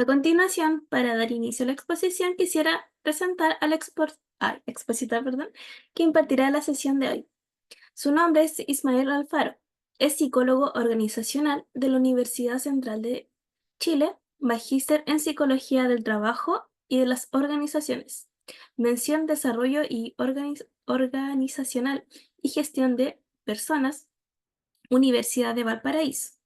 A continuación, para dar inicio a la exposición, quisiera presentar al expositor, perdón, que impartirá la sesión de hoy. Su nombre es Ismael Alfaro. Es psicólogo organizacional de la Universidad Central de Chile, magíster en Psicología del Trabajo y de las Organizaciones, mención Desarrollo y Organizacional y Gestión de Personas, Universidad de Valparaíso.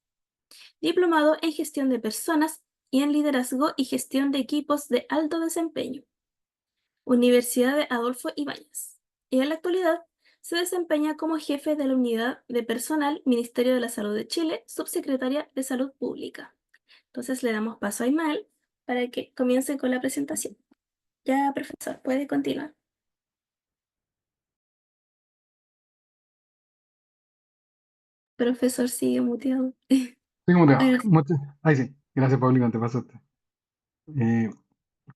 Diplomado en Gestión de Personas y en Liderazgo y Gestión de Equipos de Alto Desempeño, Universidad de Adolfo Ibáñez. Y en la actualidad se desempeña como jefe de la Unidad de Personal, Ministerio de la Salud de Chile, subsecretaria de Salud Pública. Entonces le damos paso a Ismael para que comience con la presentación. Ya, profesor, puede continuar. Profesor, sigue muteado. Sí, ¿cómo te va? Ahora sí. Ahí sí. Gracias, Paulina, te pasaste. Eh,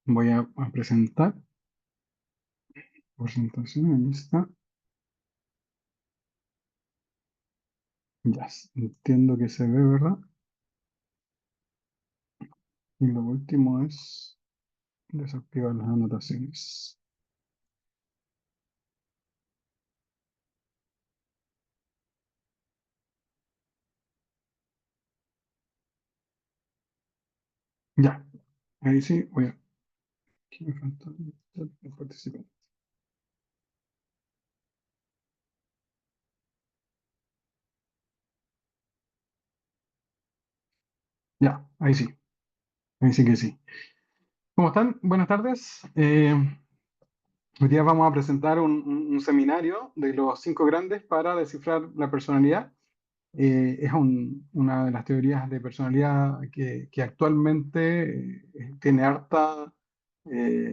Voy a presentar. Presentación, ahí está. Ya, entiendo que se ve, ¿verdad? Y lo último es desactivar las anotaciones. Ya, ahí sí, voy a... Aquí me falta el participante. Ya, ahí sí que sí. ¿Cómo están? Buenas tardes. Hoy día vamos a presentar un seminario de los 5 grandes para descifrar la personalidad. Es una de las teorías de personalidad que actualmente tiene harta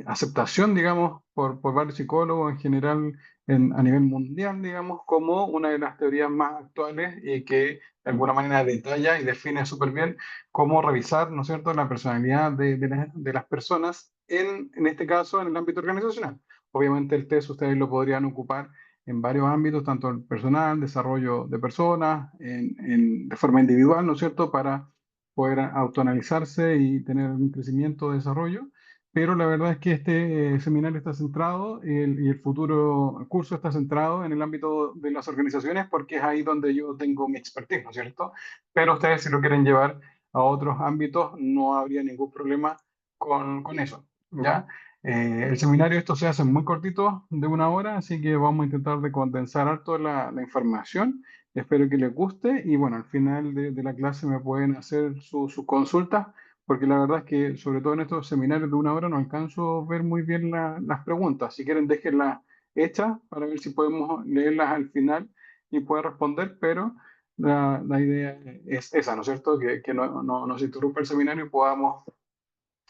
aceptación, digamos, por varios psicólogos en general a nivel mundial, digamos, como una de las teorías más actuales y que de alguna manera detalla y define súper bien cómo revisar, ¿no es cierto?, la personalidad de las personas, en este caso, en el ámbito organizacional. Obviamente el test ustedes lo podrían ocupar en varios ámbitos, tanto el personal, desarrollo de personas, de forma individual, ¿no es cierto?, para poder autoanalizarse y tener un crecimiento, desarrollo. Pero la verdad es que este seminario está centrado y el futuro curso está centrado en el ámbito de las organizaciones porque es ahí donde yo tengo mi expertise, ¿no es cierto? Pero ustedes si lo quieren llevar a otros ámbitos no habría ningún problema con eso, ¿ya? El seminario esto se hace muy cortito, de 1 hora, así que vamos a intentar de condensar harto la información. Espero que les guste y bueno, al final de la clase me pueden hacer sus consultas, porque la verdad es que sobre todo en estos seminarios de 1 hora no alcanzo a ver muy bien las preguntas. Si quieren, déjenlas hechas para ver si podemos leerlas al final y poder responder, pero la idea es esa, ¿no es cierto? Que no se interrumpa el seminario y podamos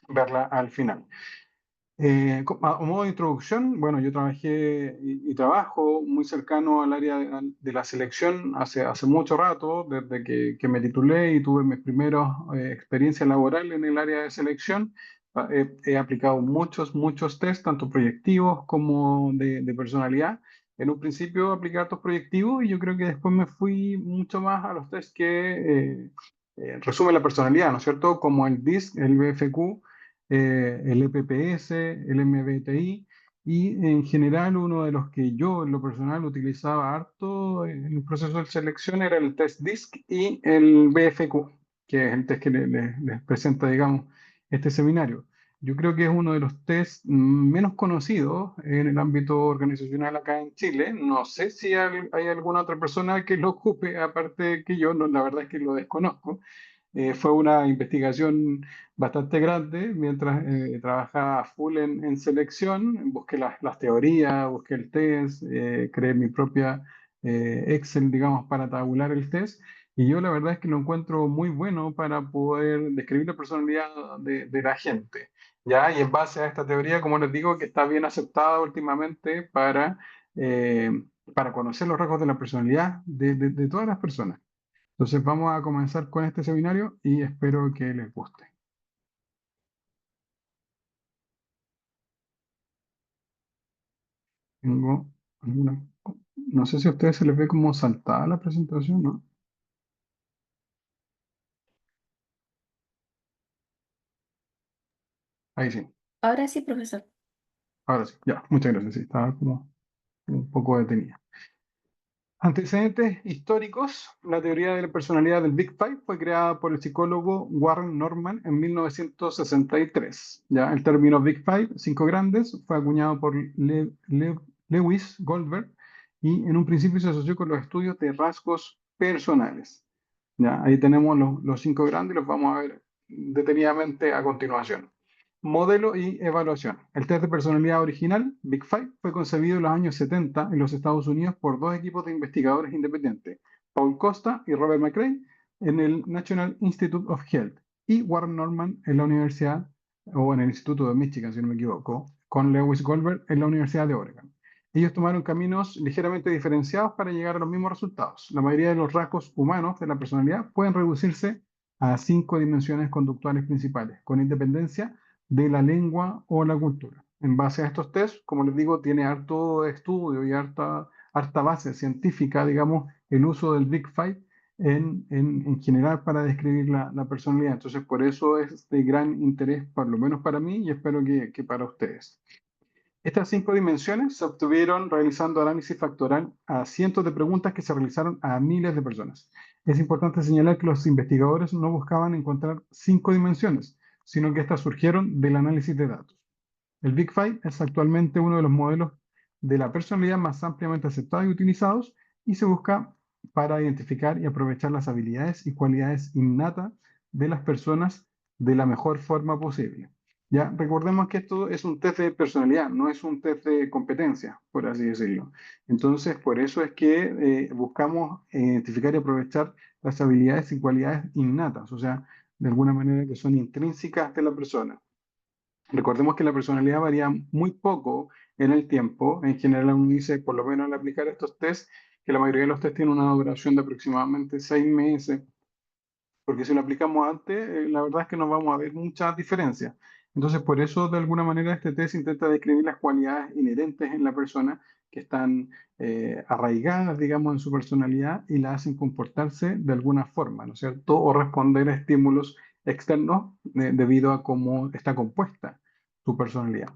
verla al final. A modo de introducción, bueno, yo trabajé y trabajo muy cercano al área de la selección hace mucho rato, desde que me titulé y tuve mis primeras experiencias laborales en el área de selección. He aplicado muchos test, tanto proyectivos como de personalidad. En un principio apliqué estos proyectivos y yo creo que después me fui mucho más a los test que resumen la personalidad, ¿no es cierto? Como el DISC, el BFQ, el EPPS, el MBTI, y en general uno de los que yo en lo personal utilizaba harto en el proceso de selección era el test DISC y el BFQ, que es el test que les presenta, digamos, este seminario. Yo creo que es uno de los test menos conocidos en el ámbito organizacional acá en Chile. No sé si hay alguna otra persona que lo ocupe aparte que yo, no, la verdad es que lo desconozco. Fue una investigación bastante grande mientras trabajaba full en selección. Busqué las teorías, busqué el test, creé mi propia Excel, digamos, para tabular el test. Y yo la verdad es que lo encuentro muy bueno para poder describir la personalidad de la gente. ¿Ya? Y en base a esta teoría, como les digo, que está bien aceptada últimamente para conocer los rasgos de la personalidad de todas las personas. Entonces vamos a comenzar con este seminario y espero que les guste. Tengo alguna... No sé si a ustedes se les ve como saltada la presentación, ¿no? Ahí sí. Ahora sí, profesor. Ahora sí. Ya, muchas gracias. Sí, estaba como un poco detenida. Antecedentes históricos. La teoría de la personalidad del Big Five fue creada por el psicólogo Warren Norman en 1963. Ya, el término Big Five, cinco grandes, fue acuñado por Lewis Goldberg y en un principio se asoció con los estudios de rasgos personales. Ya, ahí tenemos los cinco grandes y los vamos a ver detenidamente a continuación. Modelo y evaluación. El test de personalidad original, Big Five, fue concebido en los años 70 en los Estados Unidos por dos equipos de investigadores independientes, Paul Costa y Robert McRae, en el National Institute of Health, y Warren Norman en la Universidad, o en el Instituto de Michigan, si no me equivoco, con Lewis Goldberg en la Universidad de Oregon. Ellos tomaron caminos ligeramente diferenciados para llegar a los mismos resultados. La mayoría de los rasgos humanos de la personalidad pueden reducirse a cinco dimensiones conductuales principales, con independencia de la lengua o la cultura. En base a estos test, como les digo, tiene harto estudio y harta base científica, digamos, el uso del Big Five en general para describir la personalidad. Entonces, por eso es de gran interés, por lo menos para mí, y espero que para ustedes. Estas cinco dimensiones se obtuvieron realizando análisis factorial a cientos de preguntas que se realizaron a miles de personas. Es importante señalar que los investigadores no buscaban encontrar cinco dimensiones, sino que estas surgieron del análisis de datos. El Big Five es actualmente uno de los modelos de la personalidad más ampliamente aceptados y utilizados y se busca para identificar y aprovechar las habilidades y cualidades innatas de las personas de la mejor forma posible. Ya, recordemos que esto es un test de personalidad, no es un test de competencia, por así decirlo. Entonces, por eso es que buscamos identificar y aprovechar las habilidades y cualidades innatas, o sea, de alguna manera que son intrínsecas de la persona. Recordemos que la personalidad varía muy poco en el tiempo. En general, uno dice, por lo menos al aplicar estos tests, que la mayoría de los tests tienen una duración de aproximadamente 6 meses, porque si lo aplicamos antes, la verdad es que no vamos a ver muchas diferencias. Entonces, por eso, de alguna manera, este test intenta describir las cualidades inherentes en la persona que están arraigadas, digamos, en su personalidad y la hacen comportarse de alguna forma, ¿no es cierto? O responder a estímulos externos debido a cómo está compuesta su personalidad.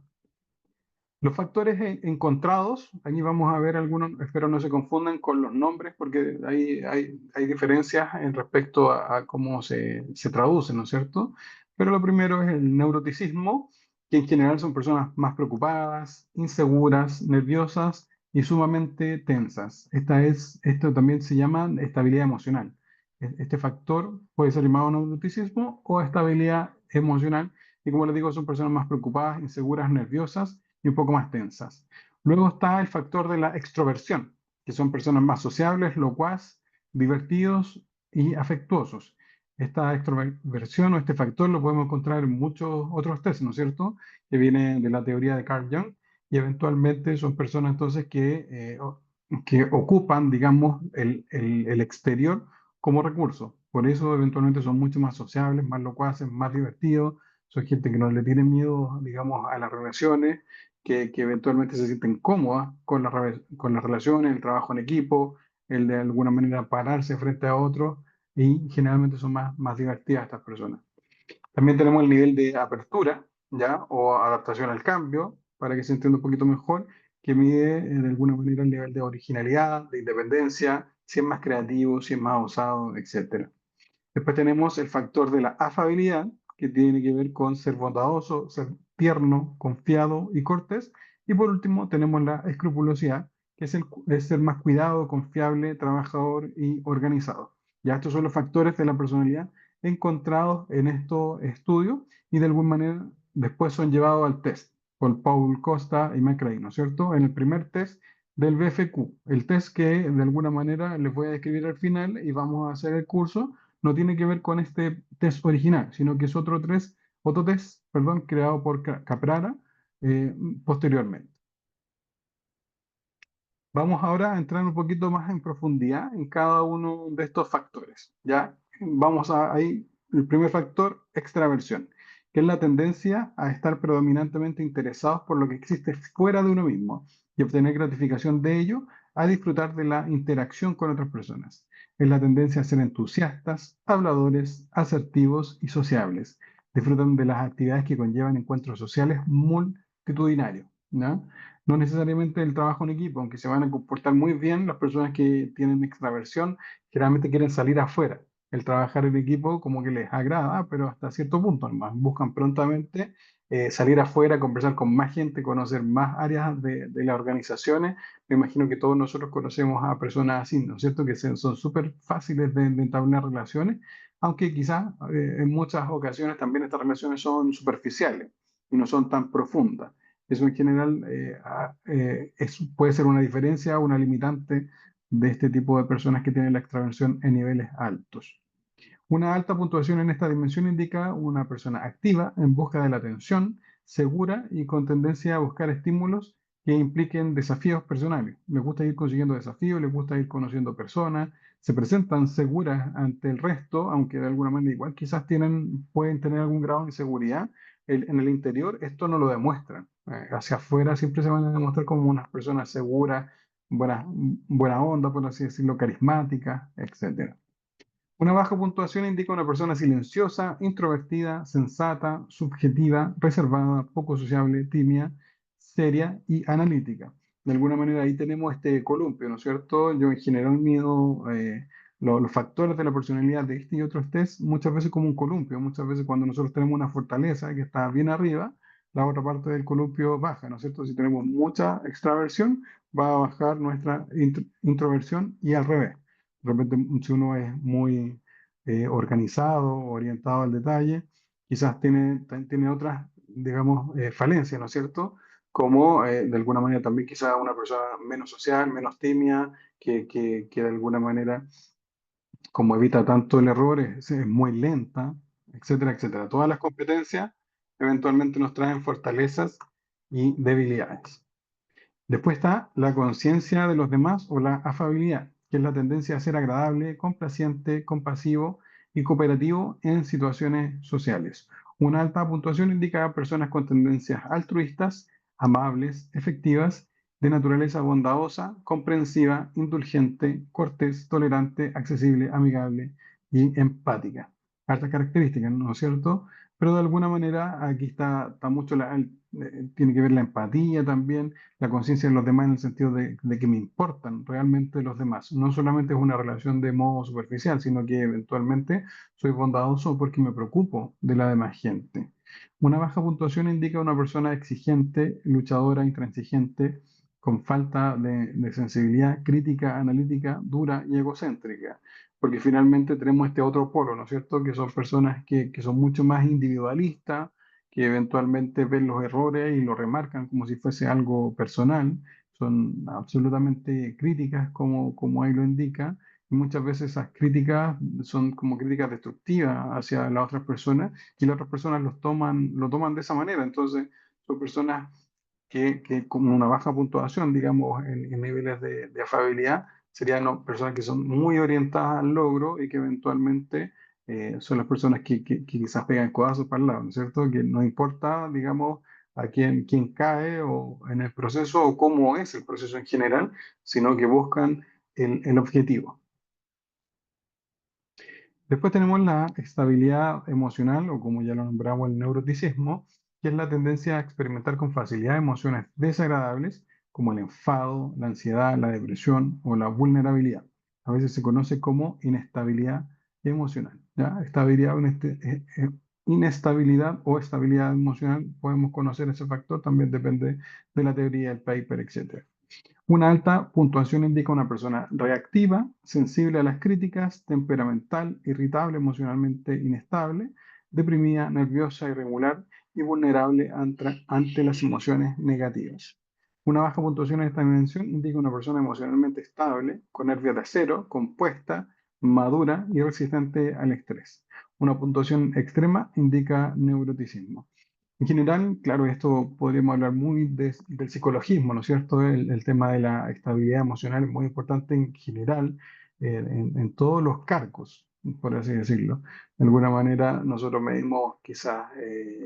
Los factores encontrados, aquí vamos a ver algunos, espero no se confundan con los nombres, porque hay diferencias en respecto a cómo se traducen, ¿no es cierto? Pero lo primero es el neuroticismo, que en general son personas más preocupadas, inseguras, nerviosas y sumamente tensas. Esto también se llama estabilidad emocional. Este factor puede ser llamado neuroticismo o estabilidad emocional, y como les digo, son personas más preocupadas, inseguras, nerviosas y un poco más tensas. Luego está el factor de la extroversión, que son personas más sociables, locuaz, divertidos y afectuosos. Esta extroversión o este factor lo podemos encontrar en muchos otros test, ¿no es cierto? Que viene de la teoría de Carl Jung y eventualmente son personas entonces que ocupan, digamos, el exterior como recurso. Por eso eventualmente son mucho más sociables, más locuaces, más divertidos. Son gente que no le tiene miedo, digamos, a las relaciones, que eventualmente se sienten cómodas con las relaciones, el trabajo en equipo, el de alguna manera pararse frente a otros y generalmente son más divertidas estas personas. También tenemos el nivel de apertura, ¿ya? O adaptación al cambio, para que se entienda un poquito mejor, que mide de alguna manera el nivel de originalidad, de independencia, si es más creativo, si es más osado, etcétera. Después tenemos el factor de la afabilidad, que tiene que ver con ser bondadoso, ser tierno, confiado y cortés. Y por último tenemos la escrupulosidad, que es ser más cuidado, confiable, trabajador y organizado. Ya estos son los factores de la personalidad encontrados en estos estudios y de alguna manera después son llevados al test por Paul Costa y McRae, ¿no es cierto? En el primer test del BFQ, el test que de alguna manera les voy a describir al final y vamos a hacer el curso no tiene que ver con este test original, sino que es otro test, perdón, creado por Caprara eh, posteriormente. Vamos ahora a entrar un poquito más en profundidad en cada uno de estos factores. ¿Ya? Vamos a ahí, el primer factor, extraversión, que es la tendencia a estar predominantemente interesados por lo que existe fuera de uno mismo y obtener gratificación de ello, a disfrutar de la interacción con otras personas. Es la tendencia a ser entusiastas, habladores, asertivos y sociables. disfrutan de las actividades que conllevan encuentros sociales multitudinarios, ¿ya? No necesariamente el trabajo en equipo, aunque se van a comportar muy bien, las personas que tienen extraversión generalmente quieren salir afuera. El trabajar en equipo como que les agrada, pero hasta cierto punto nomás. Buscan prontamente salir afuera, conversar con más gente, conocer más áreas de las organizaciones. Me imagino que todos nosotros conocemos a personas así, ¿no es cierto? Que son súper fáciles de entablar relaciones, aunque quizás en muchas ocasiones también estas relaciones son superficiales y no son tan profundas. Eso en general puede ser una diferencia, una limitante de este tipo de personas que tienen la extraversión en niveles altos. Una alta puntuación en esta dimensión indica una persona activa en busca de la atención, segura y con tendencia a buscar estímulos que impliquen desafíos personales. Les gusta ir consiguiendo desafíos, les gusta ir conociendo personas, se presentan seguras ante el resto, aunque de alguna manera igual quizás pueden tener algún grado de inseguridad. En el interior esto no lo demuestran. Hacia afuera siempre se van a demostrar como unas personas seguras, buena onda, por así decirlo, carismáticas, etcétera. Una baja puntuación indica una persona silenciosa, introvertida, sensata, subjetiva, reservada, poco sociable, tímida, seria y analítica. De alguna manera ahí tenemos este columpio, ¿no es cierto? Yo en general mido los factores de la personalidad de este y otros test muchas veces como un columpio. Muchas veces cuando nosotros tenemos una fortaleza que está bien arriba, la otra parte del columpio baja, ¿no es cierto? Si tenemos mucha extraversión, va a bajar nuestra introversión y al revés. De repente, si uno es muy organizado, orientado al detalle, quizás tiene otras, digamos, falencias, ¿no es cierto? Como de alguna manera también quizás una persona menos social, menos tímida, que de alguna manera, como evita tanto el error, es muy lenta, etcétera, etcétera. Todas las competencias eventualmente nos traen fortalezas y debilidades. Después está la conciencia de los demás o la afabilidad, que es la tendencia a ser agradable, complaciente, compasivo y cooperativo en situaciones sociales. Una alta puntuación indica a personas con tendencias altruistas, amables, efectivas, de naturaleza bondadosa, comprensiva, indulgente, cortés, tolerante, accesible, amigable y empática. Altas características, ¿no es cierto? Pero de alguna manera aquí está mucho tiene que ver la empatía también, la conciencia de los demás en el sentido de que me importan realmente los demás. No solamente es una relación de modo superficial, sino que eventualmente soy bondadoso porque me preocupo de la demás gente. Una baja puntuación indica una persona exigente, luchadora, intransigente, con falta de sensibilidad crítica, analítica, dura y egocéntrica. Porque finalmente tenemos este otro polo, ¿no es cierto? Que son personas que son mucho más individualistas, que eventualmente ven los errores y lo remarcan como si fuese algo personal, son absolutamente críticas como ahí lo indica, y muchas veces esas críticas son como críticas destructivas hacia las otras personas y las otras personas lo toman de esa manera, entonces son personas que con una baja puntuación, digamos, en niveles de afabilidad, serían ¿no? personas que son muy orientadas al logro y que eventualmente son las personas que quizás pegan codazos para el lado, ¿no es cierto? Que no importa, digamos, a quién cae o en el proceso o cómo es el proceso en general, sino que buscan el objetivo. Después tenemos la estabilidad emocional, o como ya lo nombramos, el neuroticismo, que es la tendencia a experimentar con facilidad emociones desagradables, como el enfado, la ansiedad, la depresión o la vulnerabilidad. A veces se conoce como inestabilidad emocional. ¿Ya? Inestabilidad o estabilidad emocional, podemos conocer ese factor, también depende de la teoría del paper, etc. Una alta puntuación indica una persona reactiva, sensible a las críticas, temperamental, irritable, emocionalmente inestable, deprimida, nerviosa, irregular y vulnerable ante las emociones negativas. Una baja puntuación en esta dimensión indica una persona emocionalmente estable, con nervios de acero, compuesta, madura y resistente al estrés. Una puntuación extrema indica neuroticismo. En general, claro, esto podríamos hablar muy del psicologismo, ¿no es cierto? El tema de la estabilidad emocional es muy importante en general, en todos los cargos, por así decirlo. De alguna manera, nosotros medimos quizás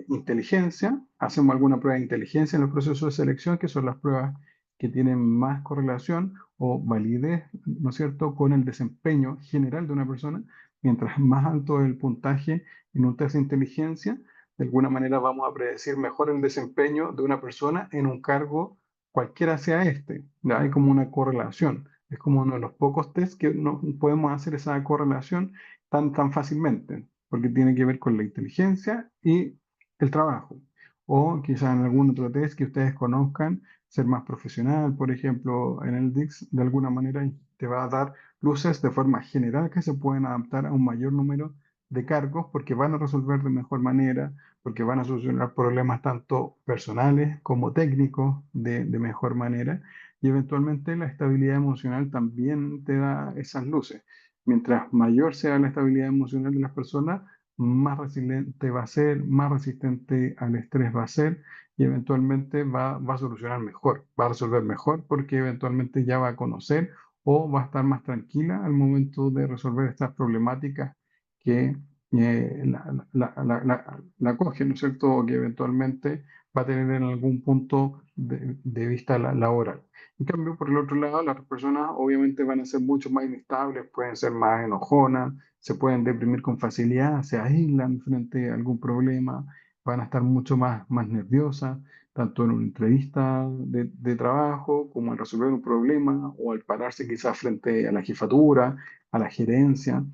inteligencia, hacemos alguna prueba de inteligencia en los procesos de selección, que son las pruebas que tienen más correlación o validez, ¿no es cierto?, con el desempeño general de una persona. Mientras más alto es el puntaje en un test de inteligencia, de alguna manera vamos a predecir mejor el desempeño de una persona en un cargo cualquiera sea este. ¿Ya? Hay como una correlación. Es como uno de los pocos test que no podemos hacer esa correlación tan fácilmente, porque tiene que ver con la inteligencia y el trabajo. O quizá en algún otro test que ustedes conozcan, ser más profesional, por ejemplo, en el DIX, de alguna manera te va a dar luces de forma general que se pueden adaptar a un mayor número de cargos porque van a resolver de mejor manera, porque van a solucionar problemas tanto personales como técnicos de mejor manera y eventualmente la estabilidad emocional también te da esas luces. Mientras mayor sea la estabilidad emocional de las personas, más resiliente va a ser, más resistente al estrés va a ser y eventualmente va a solucionar mejor, va a resolver mejor porque eventualmente ya va a conocer o va a estar más tranquila al momento de resolver estas problemáticas que la coge, ¿no es cierto? O que eventualmente va a tener en algún punto de vista laboral. En cambio, por el otro lado, las personas obviamente van a ser mucho más inestables, pueden ser más enojonas, se pueden deprimir con facilidad, se aíslan frente a algún problema, van a estar mucho más nerviosas, tanto en una entrevista de trabajo como al resolver un problema o al pararse quizás frente a la jefatura, a la gerencia.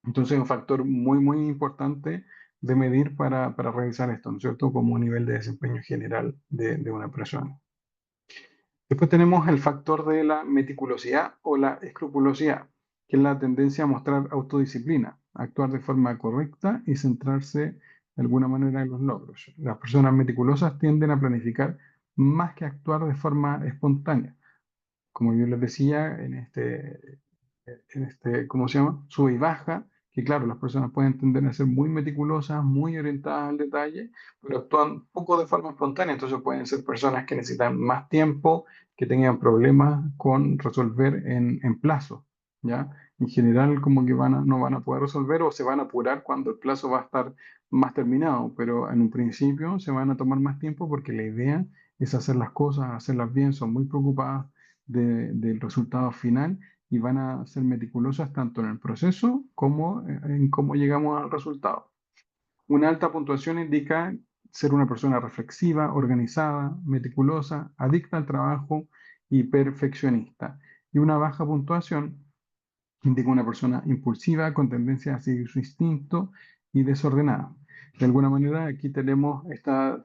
Entonces, es un factor muy importante de medir para revisar esto, ¿no es cierto? Como un nivel de desempeño general de una persona. Después tenemos el factor de la meticulosidad o la escrupulosidad, que es la tendencia a mostrar autodisciplina, actuar de forma correcta y centrarse de alguna manera en los logros. Las personas meticulosas tienden a planificar más que actuar de forma espontánea. Como yo les decía, ¿cómo se llama? Sube y baja, que claro, las personas pueden tender a ser muy meticulosas, muy orientadas al detalle, pero actúan poco de forma espontánea, entonces pueden ser personas que necesitan más tiempo, que tengan problemas con resolver en plazo, ¿ya? En general, como que no van a poder resolver o se van a apurar cuando el plazo va a estar más terminado, pero en un principio se van a tomar más tiempo porque la idea es hacer las cosas, hacerlas bien, son muy preocupadas del resultado final y van a ser meticulosas tanto en el proceso como en cómo llegamos al resultado. Una alta puntuación indica ser una persona reflexiva, organizada, meticulosa, adicta al trabajo y perfeccionista. Y una baja puntuación indica una persona impulsiva, con tendencia a seguir su instinto y desordenada. De alguna manera, aquí tenemos esta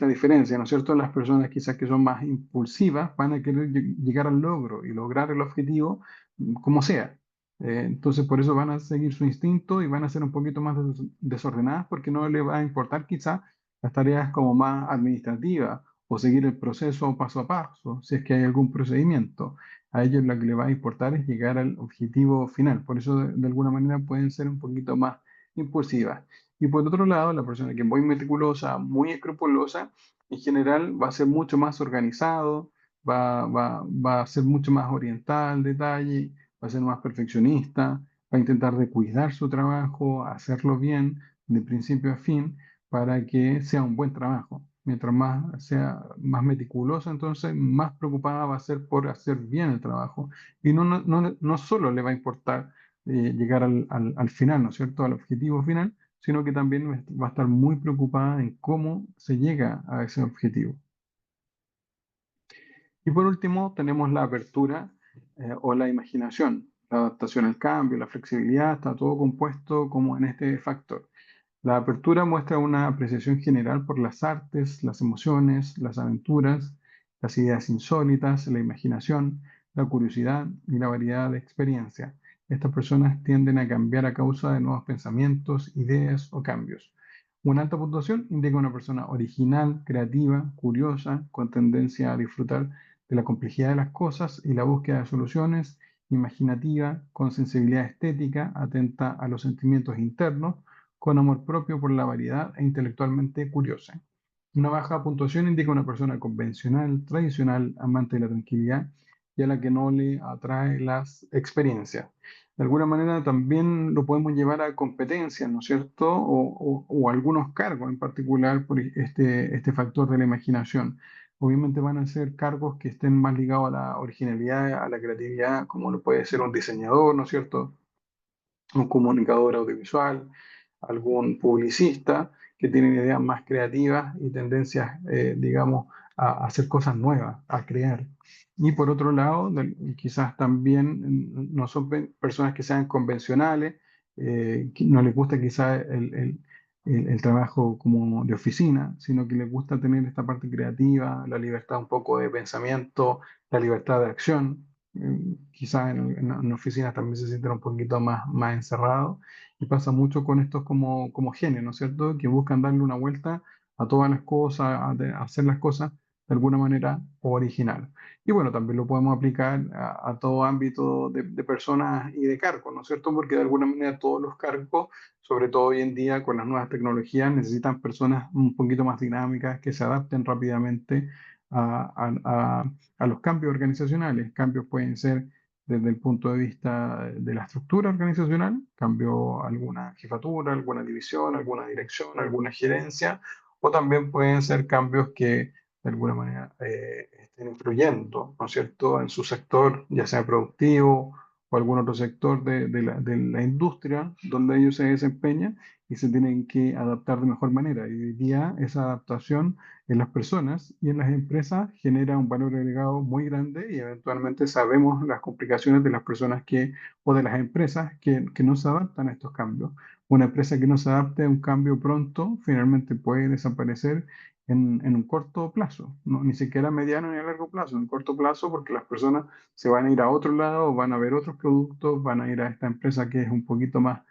diferencia, ¿no es cierto? Las personas quizás que son más impulsivas van a querer llegar al logro y lograr el objetivo como sea. Entonces, por eso van a seguir su instinto y van a ser un poquito más desordenadas porque no les va a importar quizás las tareas como más administrativas o seguir el proceso paso a paso, si es que hay algún procedimiento. A ellos lo que les va a importar es llegar al objetivo final. Por eso, de alguna manera, pueden ser un poquito más impulsivas. Y por otro lado, la persona que es muy meticulosa, muy escrupulosa, en general va a ser mucho más organizado, va a ser mucho más orientada al detalle, va a ser más perfeccionista, va a intentar de cuidar su trabajo, hacerlo bien, de principio a fin, para que sea un buen trabajo. Mientras más sea más meticulosa, entonces más preocupada va a ser por hacer bien el trabajo. Y no solo le va a importar llegar al final, ¿no es cierto?, al objetivo final, sino que también va a estar muy preocupada en cómo se llega a ese objetivo. Y por último, tenemos la apertura o la imaginación, la adaptación al cambio, la flexibilidad, está todo compuesto como en este factor. La apertura muestra una apreciación general por las artes, las emociones, las aventuras, las ideas insólitas, la imaginación, la curiosidad y la variedad de experiencia. Estas personas tienden a cambiar a causa de nuevos pensamientos, ideas o cambios. Una alta puntuación indica una persona original, creativa, curiosa, con tendencia a disfrutar de la complejidad de las cosas y la búsqueda de soluciones, imaginativa, con sensibilidad estética, atenta a los sentimientos internos, con amor propio por la variedad e intelectualmente curiosa. Una baja puntuación indica una persona convencional, tradicional, amante de la tranquilidad y a la que no le atrae las experiencias. De alguna manera también lo podemos llevar a competencias, ¿no es cierto? O algunos cargos en particular por este factor de la imaginación. Obviamente van a ser cargos que estén más ligados a la originalidad, a la creatividad, como lo puede ser un diseñador, ¿no es cierto? Un comunicador audiovisual, algún publicista, que tienen ideas más creativas y tendencias, digamos, a hacer cosas nuevas, a crear. Y por otro lado, quizás también no son personas que sean convencionales, que no les gusta quizás el trabajo como de oficina, sino que les gusta tener esta parte creativa, la libertad un poco de pensamiento, la libertad de acción. Quizás en oficinas también se sienten un poquito más encerrados y pasa mucho con estos como genios, ¿no es cierto? Que buscan darle una vuelta a todas las cosas, a hacer las cosas de alguna manera original. Y bueno, también lo podemos aplicar a todo ámbito de personas y de cargos, ¿no es cierto? Porque de alguna manera todos los cargos, sobre todo hoy en día con las nuevas tecnologías, necesitan personas un poquito más dinámicas que se adapten rápidamente a los cambios organizacionales. Cambios pueden ser desde el punto de vista de la estructura organizacional, cambio alguna jefatura, alguna división, alguna dirección, alguna gerencia, o también pueden ser cambios que de alguna manera estén influyendo, ¿no es cierto?, en su sector, ya sea productivo o algún otro sector de la industria donde ellos se desempeñan y se tienen que adaptar de mejor manera. Y hoy día esa adaptación en las personas y en las empresas genera un valor agregado muy grande y eventualmente sabemos las complicaciones de las personas o de las empresas que no se adaptan a estos cambios. Una empresa que no se adapte a un cambio pronto finalmente puede desaparecer en un corto plazo, no, ni siquiera a mediano ni a largo plazo, en un corto plazo porque las personas se van a ir a otro lado, van a ver otros productos, van a ir a esta empresa que es un poquito más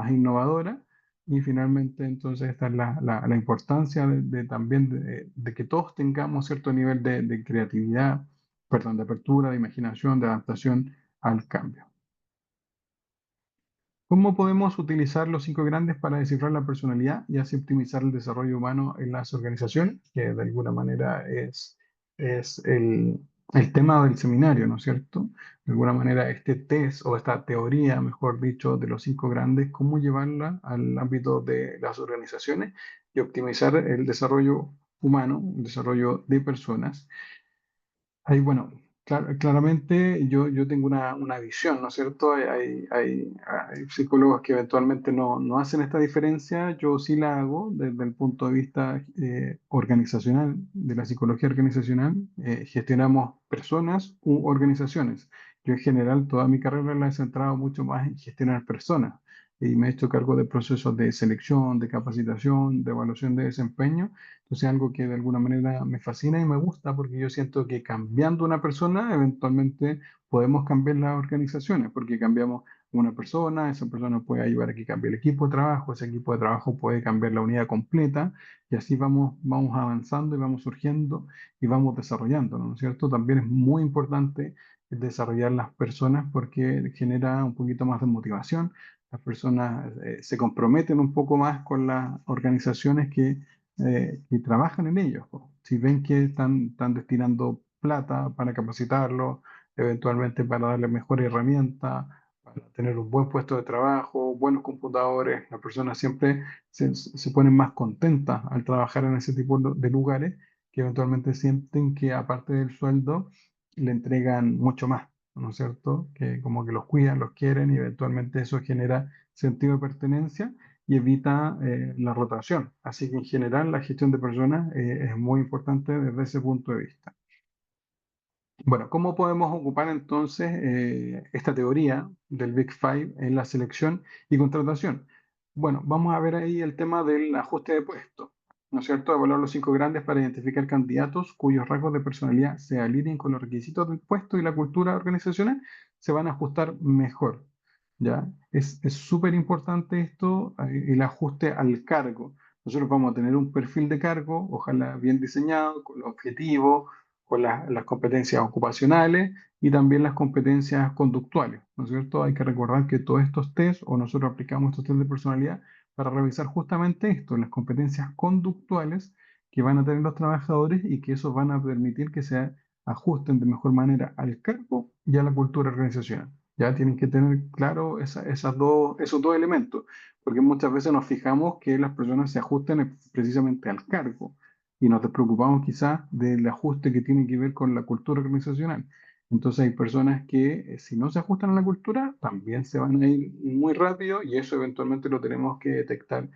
innovadora y finalmente entonces esta es la importancia también de que todos tengamos cierto nivel de creatividad, perdón, de apertura, de imaginación, de adaptación al cambio. ¿Cómo podemos utilizar los cinco grandes para descifrar la personalidad y así optimizar el desarrollo humano en las organizaciones? Que de alguna manera es el tema del seminario, ¿no es cierto? De alguna manera este test o esta teoría, mejor dicho, de los cinco grandes, cómo llevarla al ámbito de las organizaciones y optimizar el desarrollo humano, el desarrollo de personas. Ahí, bueno, claramente yo tengo una visión, ¿no es cierto? Hay psicólogos que eventualmente no hacen esta diferencia, yo sí la hago desde el punto de vista organizacional, de la psicología organizacional. Gestionamos personas u organizaciones. Yo en general toda mi carrera la he centrado mucho más en gestionar personas y me he hecho cargo de procesos de selección, de capacitación, de evaluación de desempeño. Entonces, algo que de alguna manera me fascina y me gusta porque yo siento que cambiando una persona, eventualmente podemos cambiar las organizaciones, porque cambiamos una persona, esa persona puede ayudar a que cambie el equipo de trabajo, ese equipo de trabajo puede cambiar la unidad completa y así vamos avanzando y vamos surgiendo y vamos desarrollando, ¿no es cierto? También es muy importante desarrollar las personas porque genera un poquito más de motivación. Las personas se comprometen un poco más con las organizaciones que trabajan en ellos, po. Si ven que están destinando plata para capacitarlos, eventualmente para darle mejores herramientas, para tener un buen puesto de trabajo, buenos computadores, las personas siempre se ponen más contentas al trabajar en ese tipo de lugares que eventualmente sienten que aparte del sueldo le entregan mucho más, ¿no es cierto? Que como que los cuidan, los quieren y eventualmente eso genera sentido de pertenencia y evita la rotación. Así que en general la gestión de personas es muy importante desde ese punto de vista. Bueno, ¿cómo podemos ocupar entonces esta teoría del Big Five en la selección y contratación? Bueno, vamos a ver ahí el tema del ajuste de puesto, ¿no es cierto? Evaluar los cinco grandes para identificar candidatos cuyos rasgos de personalidad se alineen con los requisitos del puesto y la cultura organizacional, se van a ajustar mejor, ¿ya? Es súper importante esto, el ajuste al cargo. Nosotros vamos a tener un perfil de cargo, ojalá bien diseñado, con los objetivos, con las competencias ocupacionales y también las competencias conductuales, ¿no es cierto? Hay que recordar que todos estos test, o nosotros aplicamos estos test de personalidad para revisar justamente esto, las competencias conductuales que van a tener los trabajadores y que eso van a permitir que se ajusten de mejor manera al cargo y a la cultura organizacional. Ya tienen que tener claro esos dos elementos, porque muchas veces nos fijamos que las personas se ajusten precisamente al cargo y nos despreocupamos quizás del ajuste que tiene que ver con la cultura organizacional. Entonces hay personas que si no se ajustan a la cultura, también se van a ir muy rápido y eso eventualmente lo tenemos que detectar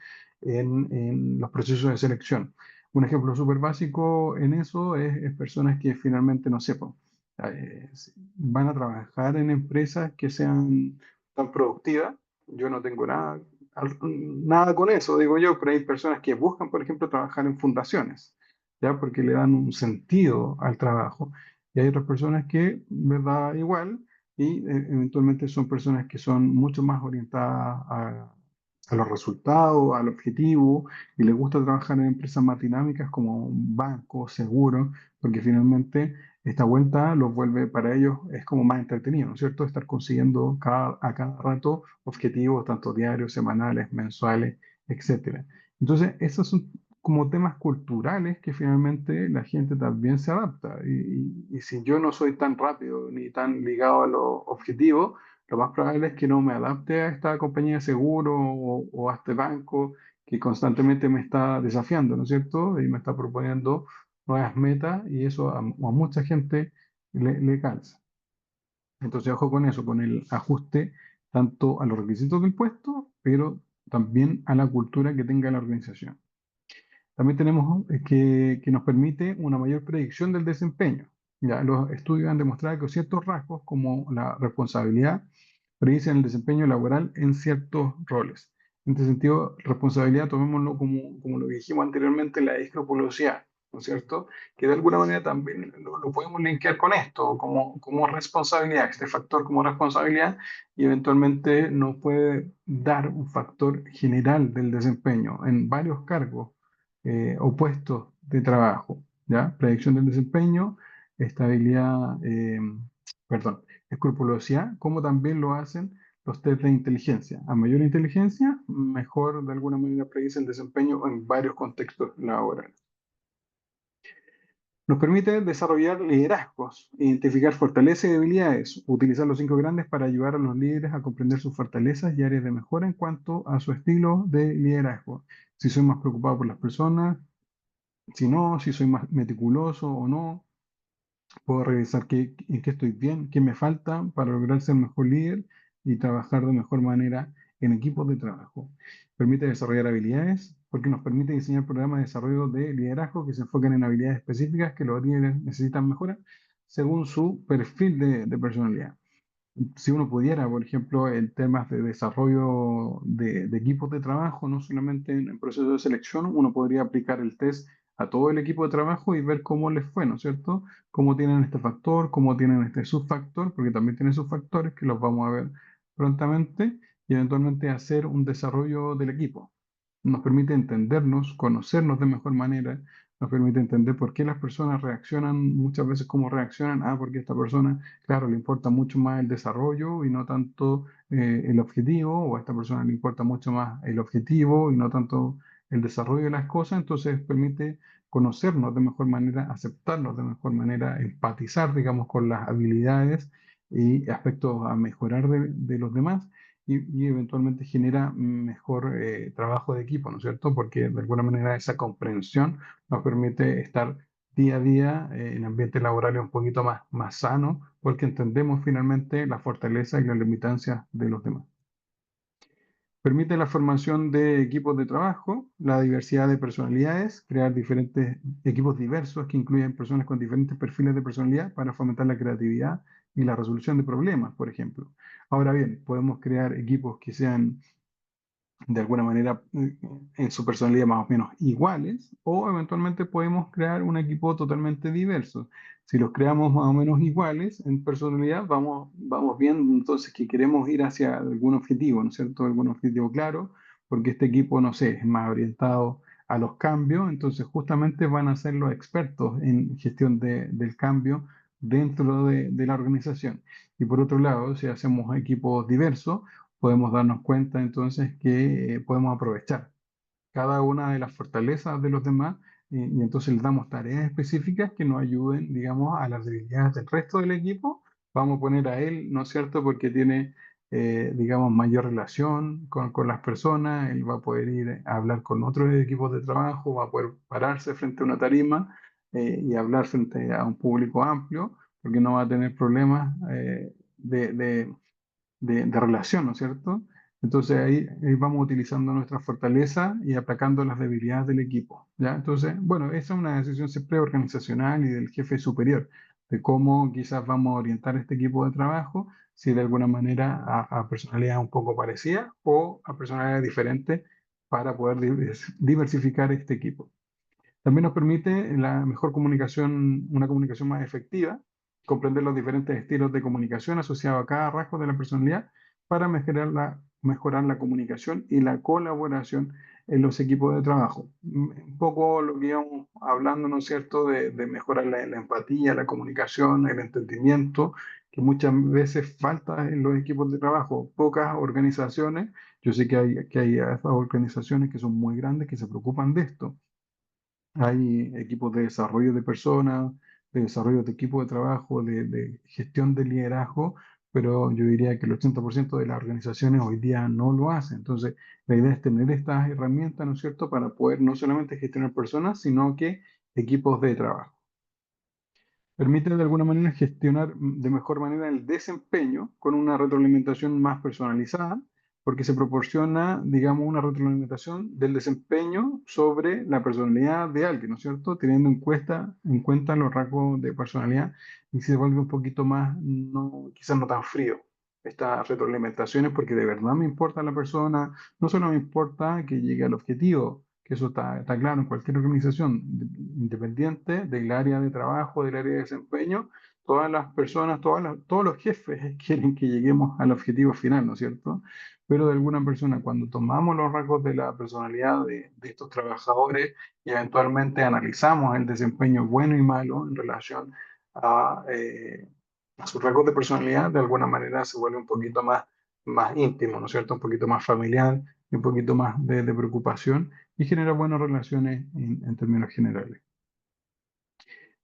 en los procesos de selección. Un ejemplo súper básico en eso es personas que finalmente, no sé, po, van a trabajar en empresas que sean tan productivas. Yo no tengo nada con eso, digo yo, pero hay personas que buscan, por ejemplo, trabajar en fundaciones, ¿ya? Porque le dan un sentido al trabajo. Y hay otras personas que, ¿verdad? Igual, y eventualmente son personas que son mucho más orientadas a los resultados, al objetivo, y les gusta trabajar en empresas más dinámicas como un banco, seguro, porque finalmente esta vuelta los vuelve para ellos, es como más entretenido, ¿no es cierto? Estar consiguiendo a cada rato objetivos, tanto diarios, semanales, mensuales, etcétera. Entonces, esos son como temas culturales que finalmente la gente también se adapta. Y si yo no soy tan rápido ni tan ligado a los objetivos, lo más probable es que no me adapte a esta compañía de seguro o a este banco que constantemente me está desafiando, ¿no es cierto? Y me está proponiendo nuevas metas y eso a mucha gente le cansa. Entonces, ojo con eso, con el ajuste tanto a los requisitos del puesto, pero también a la cultura que tenga la organización. También tenemos que nos permite una mayor predicción del desempeño. Ya, los estudios han demostrado que ciertos rasgos, como la responsabilidad, predicen el desempeño laboral en ciertos roles. En este sentido, responsabilidad, tomémoslo como lo que dijimos anteriormente, la escrupulosidad, ¿no es cierto? Que de alguna manera también lo podemos linkear con esto, como responsabilidad, este factor como responsabilidad, y eventualmente nos puede dar un factor general del desempeño en varios cargos o puestos de trabajo, ¿ya? Predicción del desempeño, estabilidad, perdón, escrupulosidad, como también lo hacen los test de inteligencia. A mayor inteligencia, mejor de alguna manera predice el desempeño en varios contextos laborales. Nos permite desarrollar liderazgos, identificar fortalezas y debilidades, utilizar los cinco grandes para ayudar a los líderes a comprender sus fortalezas y áreas de mejora en cuanto a su estilo de liderazgo. Si soy más preocupado por las personas, si no, si soy más meticuloso o no, puedo revisar en qué estoy bien, qué me falta para lograr ser mejor líder y trabajar de mejor manera en equipos de trabajo. Permite desarrollar habilidades porque nos permite diseñar programas de desarrollo de liderazgo que se enfocan en habilidades específicas que los líderes necesitan mejorar según su perfil de personalidad. Si uno pudiera, por ejemplo, en temas de desarrollo de equipos de trabajo, no solamente en procesos de selección, uno podría aplicar el test a todo el equipo de trabajo y ver cómo les fue, ¿no es cierto? Cómo tienen este factor, cómo tienen este subfactor, porque también tienen subfactores que los vamos a ver prontamente, y eventualmente hacer un desarrollo del equipo. Nos permite entendernos, conocernos de mejor manera, nos permite entender por qué las personas reaccionan muchas veces como reaccionan. Porque esta persona, claro, le importa mucho más el desarrollo y no tanto el objetivo, o a esta persona le importa mucho más el objetivo y no tanto el desarrollo de las cosas. Entonces permite conocernos de mejor manera, aceptarnos de mejor manera, empatizar, digamos, con las habilidades y aspectos a mejorar de los demás. Y eventualmente genera mejor trabajo de equipo, ¿no es cierto? Porque de alguna manera esa comprensión nos permite estar día a día en ambientes laborales un poquito más sanos, porque entendemos finalmente la fortaleza y las limitancias de los demás. Permite la formación de equipos de trabajo, la diversidad de personalidades, crear diferentes equipos diversos que incluyen personas con diferentes perfiles de personalidad para fomentar la creatividad y la resolución de problemas, por ejemplo. Ahora bien, podemos crear equipos que sean de alguna manera en su personalidad más o menos iguales, o eventualmente podemos crear un equipo totalmente diverso. Si los creamos más o menos iguales en personalidad, vamos viendo entonces que queremos ir hacia algún objetivo, ¿no es cierto? Algún objetivo claro, porque este equipo, no sé, es más orientado a los cambios, entonces justamente van a ser los expertos en gestión del cambio dentro de la organización. Y por otro lado, si hacemos equipos diversos, podemos darnos cuenta entonces que podemos aprovechar cada una de las fortalezas de los demás y entonces les damos tareas específicas que nos ayuden, digamos, a las debilidades del resto del equipo. Vamos a poner a él, ¿no es cierto?, porque tiene, digamos, mayor relación con las personas, él va a poder ir a hablar con otros equipos de trabajo, va a poder pararse frente a una tarima y hablar frente a un público amplio, porque no va a tener problemas de relación, ¿no es cierto? Entonces ahí vamos utilizando nuestra fortaleza y atacando las debilidades del equipo, ¿ya? Entonces, bueno, esa es una decisión siempre organizacional y del jefe superior, de cómo quizás vamos a orientar este equipo de trabajo, si de alguna manera a personalidades un poco parecidas o a personalidades diferentes para poder diversificar este equipo. También nos permite la mejor comunicación, una comunicación más efectiva, comprender los diferentes estilos de comunicación asociados a cada rasgo de la personalidad para mejorar la comunicación y la colaboración en los equipos de trabajo. Un poco lo que íbamos hablando, ¿no es cierto?, de mejorar la empatía, la comunicación, el entendimiento, que muchas veces falta en los equipos de trabajo. Pocas organizaciones, yo sé que hay organizaciones que son muy grandes que se preocupan de esto. Hay equipos de desarrollo de personas, de desarrollo de equipos de trabajo, de gestión de liderazgo, pero yo diría que el 80% de las organizaciones hoy día no lo hacen. Entonces, la idea es tener estas herramientas, ¿no es cierto?, para poder no solamente gestionar personas, sino que equipos de trabajo. Permite de alguna manera gestionar de mejor manera el desempeño con una retroalimentación más personalizada, porque se proporciona, digamos, una retroalimentación del desempeño sobre la personalidad de alguien, ¿no es cierto? Teniendo en cuenta los rasgos de personalidad y se vuelve un poquito más, no, quizás no tan frío. Estas retroalimentaciones, porque de verdad me importa la persona, no solo me importa que llegue al objetivo, que eso está claro en cualquier organización, independiente del área de trabajo, del área de desempeño, todas las personas, todos los jefes quieren que lleguemos al objetivo final, ¿no es cierto? Pero de alguna persona, cuando tomamos los rasgos de la personalidad de estos trabajadores y eventualmente analizamos el desempeño bueno y malo en relación a, eh, a sus rasgos de personalidad, de alguna manera se vuelve un poquito más íntimo, ¿no es cierto? Un poquito más familiar y un poquito más de preocupación y genera buenas relaciones en términos generales.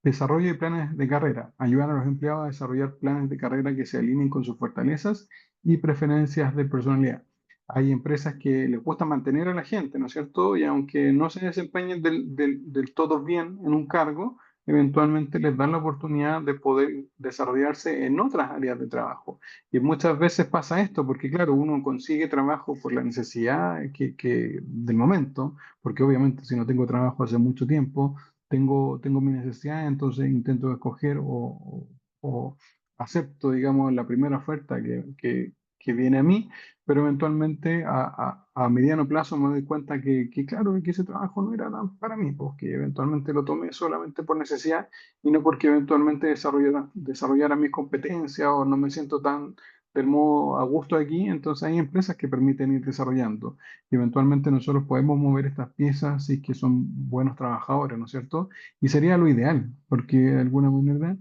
Desarrollo de planes de carrera. Ayudar a los empleados a desarrollar planes de carrera que se alineen con sus fortalezas y preferencias de personalidad. Hay empresas que les gusta mantener a la gente, ¿no es cierto? Y aunque no se desempeñen del todo bien en un cargo, eventualmente les dan la oportunidad de poder desarrollarse en otras áreas de trabajo. Y muchas veces pasa esto, porque claro, uno consigue trabajo por la necesidad del momento, porque obviamente si no tengo trabajo hace mucho tiempo, tengo mi necesidad, entonces intento escoger o acepto, digamos, la primera oferta que viene a mí, pero eventualmente a mediano plazo me doy cuenta claro, que ese trabajo no era tan para mí, porque eventualmente lo tomé solamente por necesidad y no porque eventualmente desarrollara mis competencias o no me siento tan del modo a gusto aquí, entonces hay empresas que permiten ir desarrollando y eventualmente nosotros podemos mover estas piezas si es que son buenos trabajadores, ¿no es cierto? Y sería lo ideal, porque de alguna manera,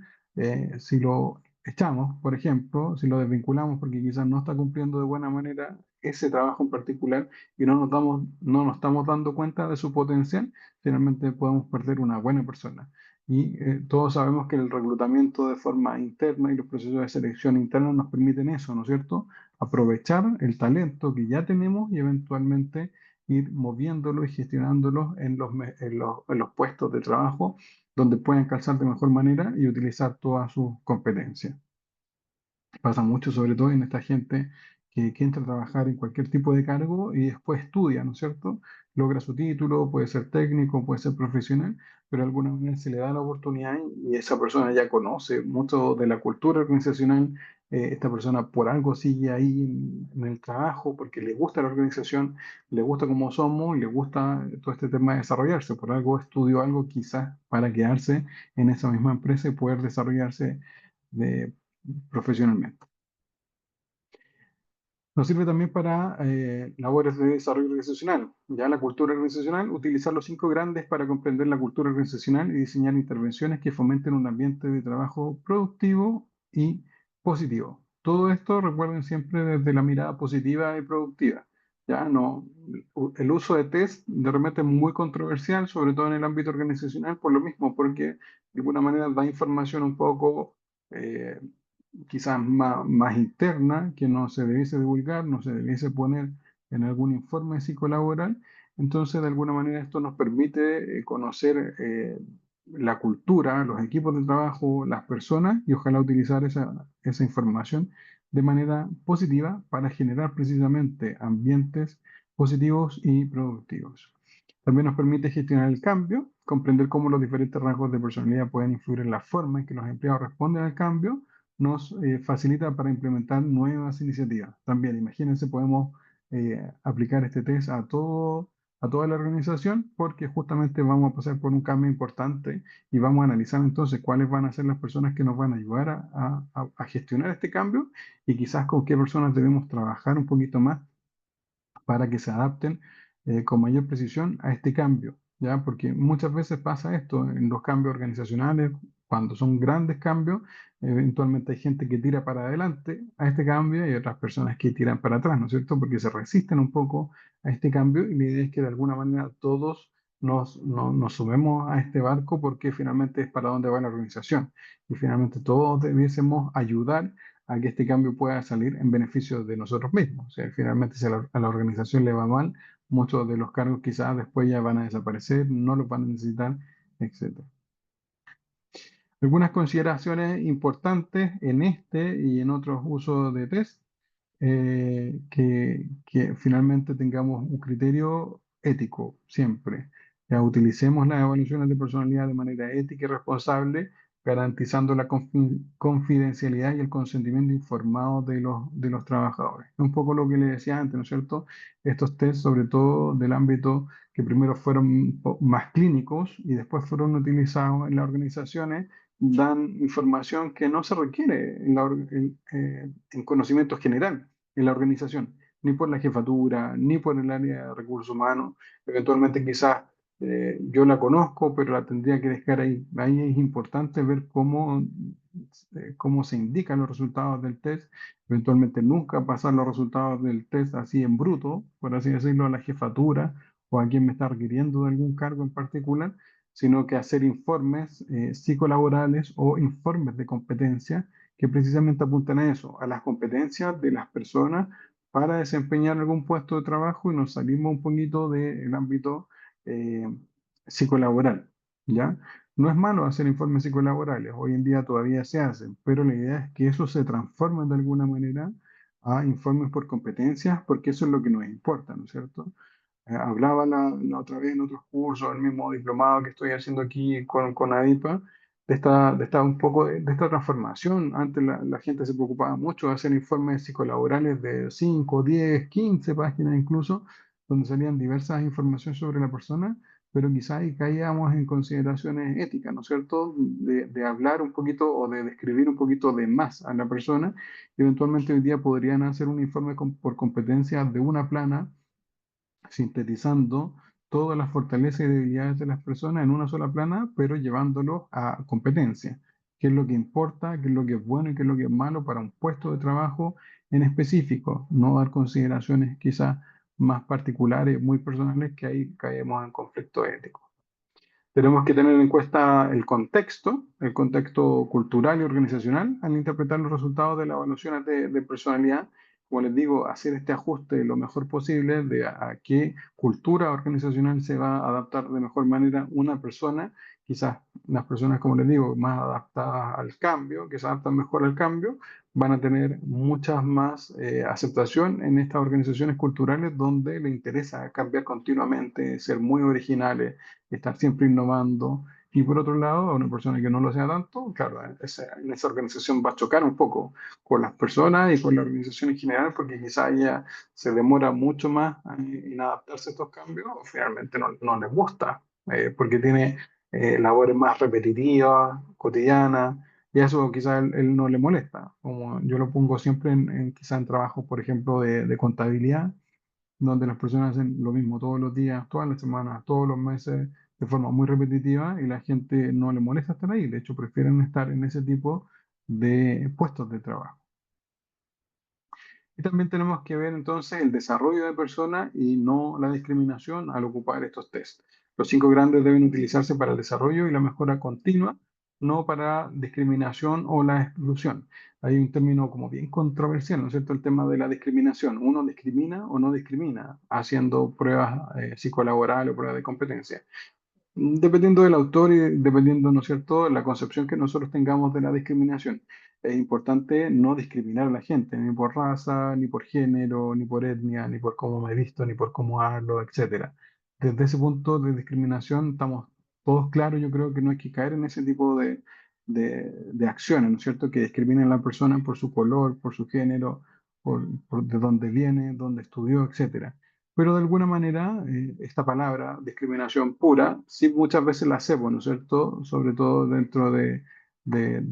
si lo echamos, por ejemplo, si lo desvinculamos porque quizás no está cumpliendo de buena manera ese trabajo en particular y no nos estamos dando cuenta de su potencial, finalmente podemos perder una buena persona. Y todos sabemos que el reclutamiento de forma interna y los procesos de selección interna nos permiten eso, ¿no es cierto? Aprovechar el talento que ya tenemos y eventualmente ir moviéndolo y gestionándolo en los puestos de trabajo donde pueden calzar de mejor manera y utilizar todas sus competencias. Pasa mucho, sobre todo en esta gente que entra a trabajar en cualquier tipo de cargo y después estudia, ¿no es cierto? Logra su título, puede ser técnico, puede ser profesional, pero de alguna manera se le da la oportunidad y esa persona ya conoce mucho de la cultura organizacional. Esta persona por algo sigue ahí en el trabajo porque le gusta la organización, le gusta cómo somos y le gusta todo este tema de desarrollarse. Por algo estudió algo quizás para quedarse en esa misma empresa y poder desarrollarse de, profesionalmente. Nos sirve también para labores de desarrollo organizacional. Ya la cultura organizacional, utilizar los cinco grandes para comprender la cultura organizacional y diseñar intervenciones que fomenten un ambiente de trabajo productivo y positivo. Todo esto recuerden siempre desde la mirada positiva y productiva. Ya no, el uso de test de repente es muy controversial, sobre todo en el ámbito organizacional, por lo mismo, porque de alguna manera da información un poco eh, quizás más interna que no se debiese divulgar, no se debiese poner en algún informe psicolaboral. Entonces, de alguna manera, esto nos permite conocer la cultura, los equipos de trabajo, las personas y ojalá utilizar esa información de manera positiva para generar precisamente ambientes positivos y productivos. También nos permite gestionar el cambio, comprender cómo los diferentes rasgos de personalidad pueden influir en la forma en que los empleados responden al cambio, nos facilita para implementar nuevas iniciativas. También, imagínense, podemos aplicar este test a toda la organización porque justamente vamos a pasar por un cambio importante y vamos a analizar entonces cuáles van a ser las personas que nos van a ayudar a gestionar este cambio y quizás con qué personas debemos trabajar un poquito más para que se adapten con mayor precisión a este cambio, ¿ya? Porque muchas veces pasa esto en los cambios organizacionales, cuando son grandes cambios, eventualmente hay gente que tira para adelante a este cambio y otras personas que tiran para atrás, ¿no es cierto? Porque se resisten un poco a este cambio y la idea es que de alguna manera todos nos sumemos a este barco porque finalmente es para dónde va la organización y finalmente todos debiésemos ayudar a que este cambio pueda salir en beneficio de nosotros mismos. O sea, finalmente si a la organización le va mal, muchos de los cargos quizás después ya van a desaparecer, no los van a necesitar, etcétera. Algunas consideraciones importantes en este y en otros usos de test que finalmente tengamos un criterio ético siempre. Ya utilicemos las evaluaciones de personalidad de manera ética y responsable, garantizando la confidencialidad y el consentimiento informado de los trabajadores. Un poco lo que le decía antes, ¿no es cierto? Estos test, sobre todo del ámbito que primero fueron más clínicos y después fueron utilizados en las organizaciones, dan información que no se requiere en conocimiento general en la organización, ni por la jefatura, ni por el área de recursos humanos. Eventualmente quizás yo la conozco, pero la tendría que dejar ahí. Ahí es importante ver cómo se indican los resultados del test. Eventualmente nunca pasar los resultados del test así en bruto, por así decirlo, a la jefatura o a quien me está requiriendo de algún cargo en particular, sino que hacer informes psicolaborales o informes de competencia que precisamente apuntan a eso, a las competencias de las personas para desempeñar algún puesto de trabajo y nos salimos un poquito del ámbito eh, psicolaboral, ¿ya? No es malo hacer informes psicolaborales, hoy en día todavía se hacen, pero la idea es que eso se transforme de alguna manera a informes por competencias, porque eso es lo que nos importa, ¿no es cierto? Hablaba la otra vez en otros cursos, el mismo diplomado que estoy haciendo aquí con ADIPA, de esta un poco de esta transformación. Antes la gente se preocupaba mucho de hacer informes psicolaborales de 5 10 15 páginas incluso, donde salían diversas informaciones sobre la persona, pero quizás ahí caíamos en consideraciones éticas, ¿no es cierto? De hablar un poquito o de describir un poquito de más a la persona. Eventualmente hoy día podrían hacer un informe por competencias de una plana sintetizando todas las fortalezas y debilidades de las personas en una sola plana, pero llevándolo a competencia. ¿Qué es lo que importa? ¿Qué es lo que es bueno y qué es lo que es malo para un puesto de trabajo en específico? No dar consideraciones quizás más particulares, muy personales, que ahí caemos en conflicto ético. Tenemos que tener en cuenta el contexto cultural y organizacional al interpretar los resultados de las evaluaciones de personalidad. Como les digo, hacer este ajuste lo mejor posible de a qué cultura organizacional se va a adaptar de mejor manera una persona. Quizás las personas, como les digo, más adaptadas al cambio, que se adaptan mejor al cambio, van a tener muchas más aceptación en estas organizaciones culturales donde les interesa cambiar continuamente, ser muy originales, estar siempre innovando. Y por otro lado, a una persona que no lo sea tanto, claro, en esa organización va a chocar un poco con las personas y con la organización en general, porque quizá ella se demora mucho más en adaptarse a estos cambios, o finalmente no les gusta, porque tiene labores más repetitivas, cotidianas, y eso quizá él no le molesta. Como yo lo pongo siempre quizá en trabajos, por ejemplo, de contabilidad donde las personas hacen lo mismo todos los días, todas las semanas, todos los meses, de forma muy repetitiva y la gente no le molesta estar ahí. De hecho, prefieren estar en ese tipo de puestos de trabajo. Y también tenemos que ver entonces el desarrollo de personas y no la discriminación al ocupar estos test. Los cinco grandes deben utilizarse para el desarrollo y la mejora continua, no para discriminación o la exclusión. Hay un término como bien controversial, ¿no es cierto? El tema de la discriminación. ¿Uno discrimina o no discrimina haciendo pruebas psicolaborales o pruebas de competencia? Dependiendo del autor y dependiendo, ¿no es cierto?, la concepción que nosotros tengamos de la discriminación. Es importante no discriminar a la gente, ni por raza, ni por género, ni por etnia, ni por cómo me he visto, ni por cómo hablo, etcétera. Desde ese punto de discriminación estamos todos claros. Yo creo que no hay que caer en ese tipo de acciones, ¿no es cierto?, que discriminen a la persona por su color, por su género, por de dónde viene, dónde estudió, etcétera. Pero de alguna manera, esta palabra, discriminación pura, sí muchas veces la hacemos, ¿no es cierto? Sobre todo dentro de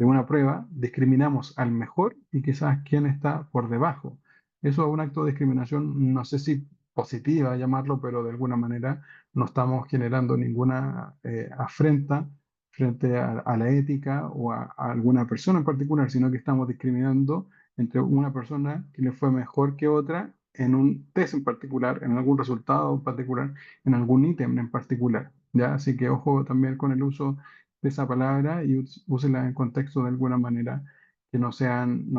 una prueba, discriminamos al mejor y quizás quien está por debajo. Eso es un acto de discriminación, no sé si positiva llamarlo, pero de alguna manera no estamos generando ninguna afrenta frente a la ética o a alguna persona en particular, sino que estamos discriminando entre una persona que le fue mejor que otra en un test en particular, en algún resultado en particular, en algún ítem en particular, ¿ya? Así que ojo también con el uso de esa palabra y úsela en contexto de alguna manera que no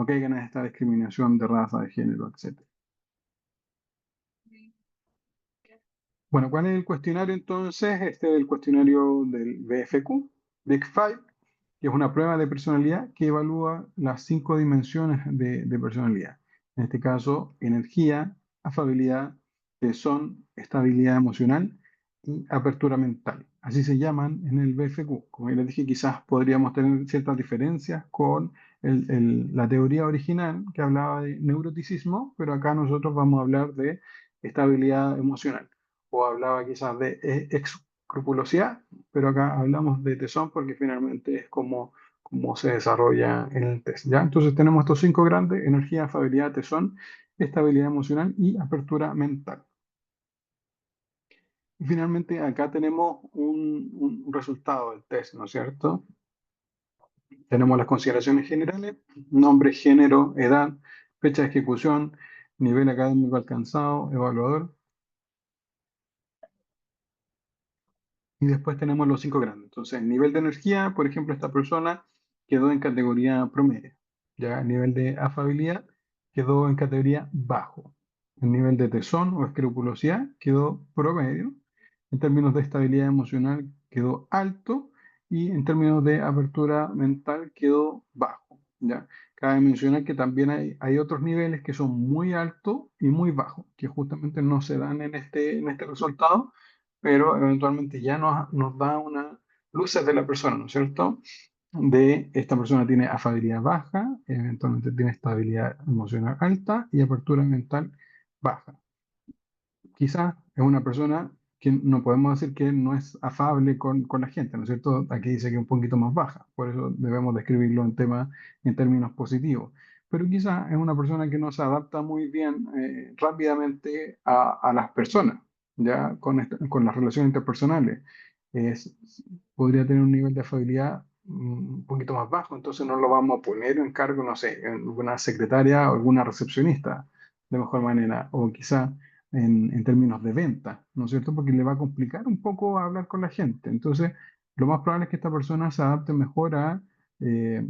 caigan en esta discriminación de raza, de género, etcétera. Bueno, ¿cuál es el cuestionario entonces? Este es el cuestionario del BFQ, Big Five, que es una prueba de personalidad que evalúa las 5 dimensiones de personalidad. En este caso, energía, afabilidad, tesón, estabilidad emocional y apertura mental. Así se llaman en el BFQ. Como ya les dije, quizás podríamos tener ciertas diferencias con la teoría original que hablaba de neuroticismo, pero acá nosotros vamos a hablar de estabilidad emocional o hablaba quizás de escrupulosidad, pero acá hablamos de tesón porque finalmente es como se desarrolla en el test, ¿ya? Entonces tenemos estos 5 grandes: energía, afabilidad, tesón, estabilidad emocional y apertura mental. Y finalmente acá tenemos un resultado del test, ¿no es cierto? Tenemos las consideraciones generales: nombre, género, edad, fecha de ejecución, nivel académico alcanzado, evaluador. Y después tenemos los 5 grandes. Entonces, el nivel de energía, por ejemplo, esta persona quedó en categoría promedio. Ya el nivel de afabilidad quedó en categoría bajo. El nivel de tesón o escrupulosidad quedó promedio. En términos de estabilidad emocional quedó alto. Y en términos de apertura mental quedó bajo. ¿Ya? Cabe mencionar que también hay otros niveles que son muy altos y muy bajos, que justamente no se dan en este resultado, pero eventualmente ya nos da una luces de la persona, ¿no es cierto? De esta persona tiene afabilidad baja, eventualmente tiene estabilidad emocional alta y apertura mental baja. Quizás es una persona que no podemos decir que no es afable con la gente, ¿no es cierto? Aquí dice que es un poquito más baja, por eso debemos describirlo en términos positivos. Pero quizás es una persona que no se adapta muy bien rápidamente a las personas, ya con las relaciones interpersonales. Es, podría tener un nivel de afabilidad un poquito más bajo, entonces no lo vamos a poner en cargo, no sé, en alguna secretaria o alguna recepcionista de mejor manera, o quizá en términos de venta, ¿no es cierto? Porque le va a complicar un poco hablar con la gente. Entonces, lo más probable es que esta persona se adapte mejor a eh,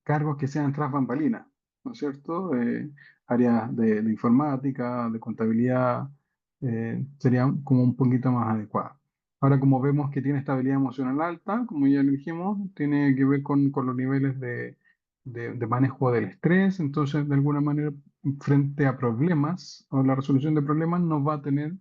cargos que sean tras bambalinas, ¿no es cierto? Áreas de informática, de contabilidad, serían como un poquito más adecuadas. Ahora, como vemos que tiene estabilidad emocional alta, como ya le dijimos, tiene que ver con los niveles de manejo del estrés. Entonces, de alguna manera, frente a problemas o la resolución de problemas, no va a tener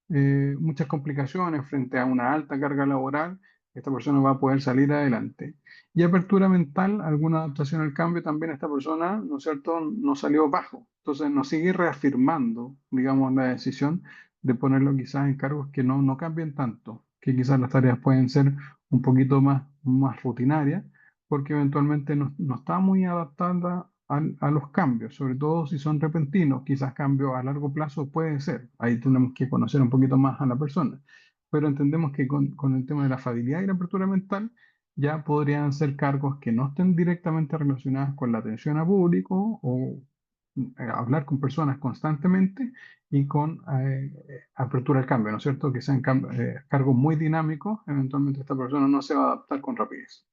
muchas complicaciones frente a una alta carga laboral. Esta persona va a poder salir adelante. Y apertura mental, alguna adaptación al cambio, también esta persona, ¿no es cierto?, no salió bajo. Entonces nos sigue reafirmando, digamos, la decisión de ponerlo quizás en cargos que no cambien tanto, que quizás las tareas pueden ser un poquito más rutinarias, porque eventualmente no está muy adaptada a los cambios, sobre todo si son repentinos. Quizás cambios a largo plazo puede ser. Ahí tenemos que conocer un poquito más a la persona. Pero entendemos que con el tema de la afabilidad y la apertura mental, ya podrían ser cargos que no estén directamente relacionados con la atención a público o hablar con personas constantemente y con apertura al cambio, ¿no es cierto? Que sean cargos muy dinámicos. Eventualmente esta persona no se va a adaptar con rapidez.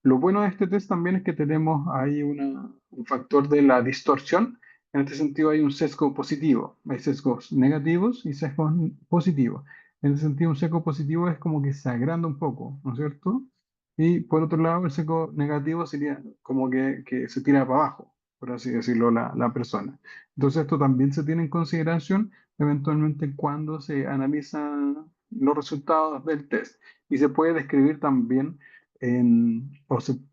Lo bueno de este test también es que tenemos ahí un factor de la distorsión. En este sentido hay un sesgo positivo, hay sesgos negativos y sesgos positivos. En ese sentido, un seco positivo es como que se agranda un poco, ¿no es cierto? Y por otro lado, el seco negativo sería como que se tira para abajo, por así decirlo, la persona. Entonces, esto también se tiene en consideración eventualmente cuando se analizan los resultados del test. Y se puede describir también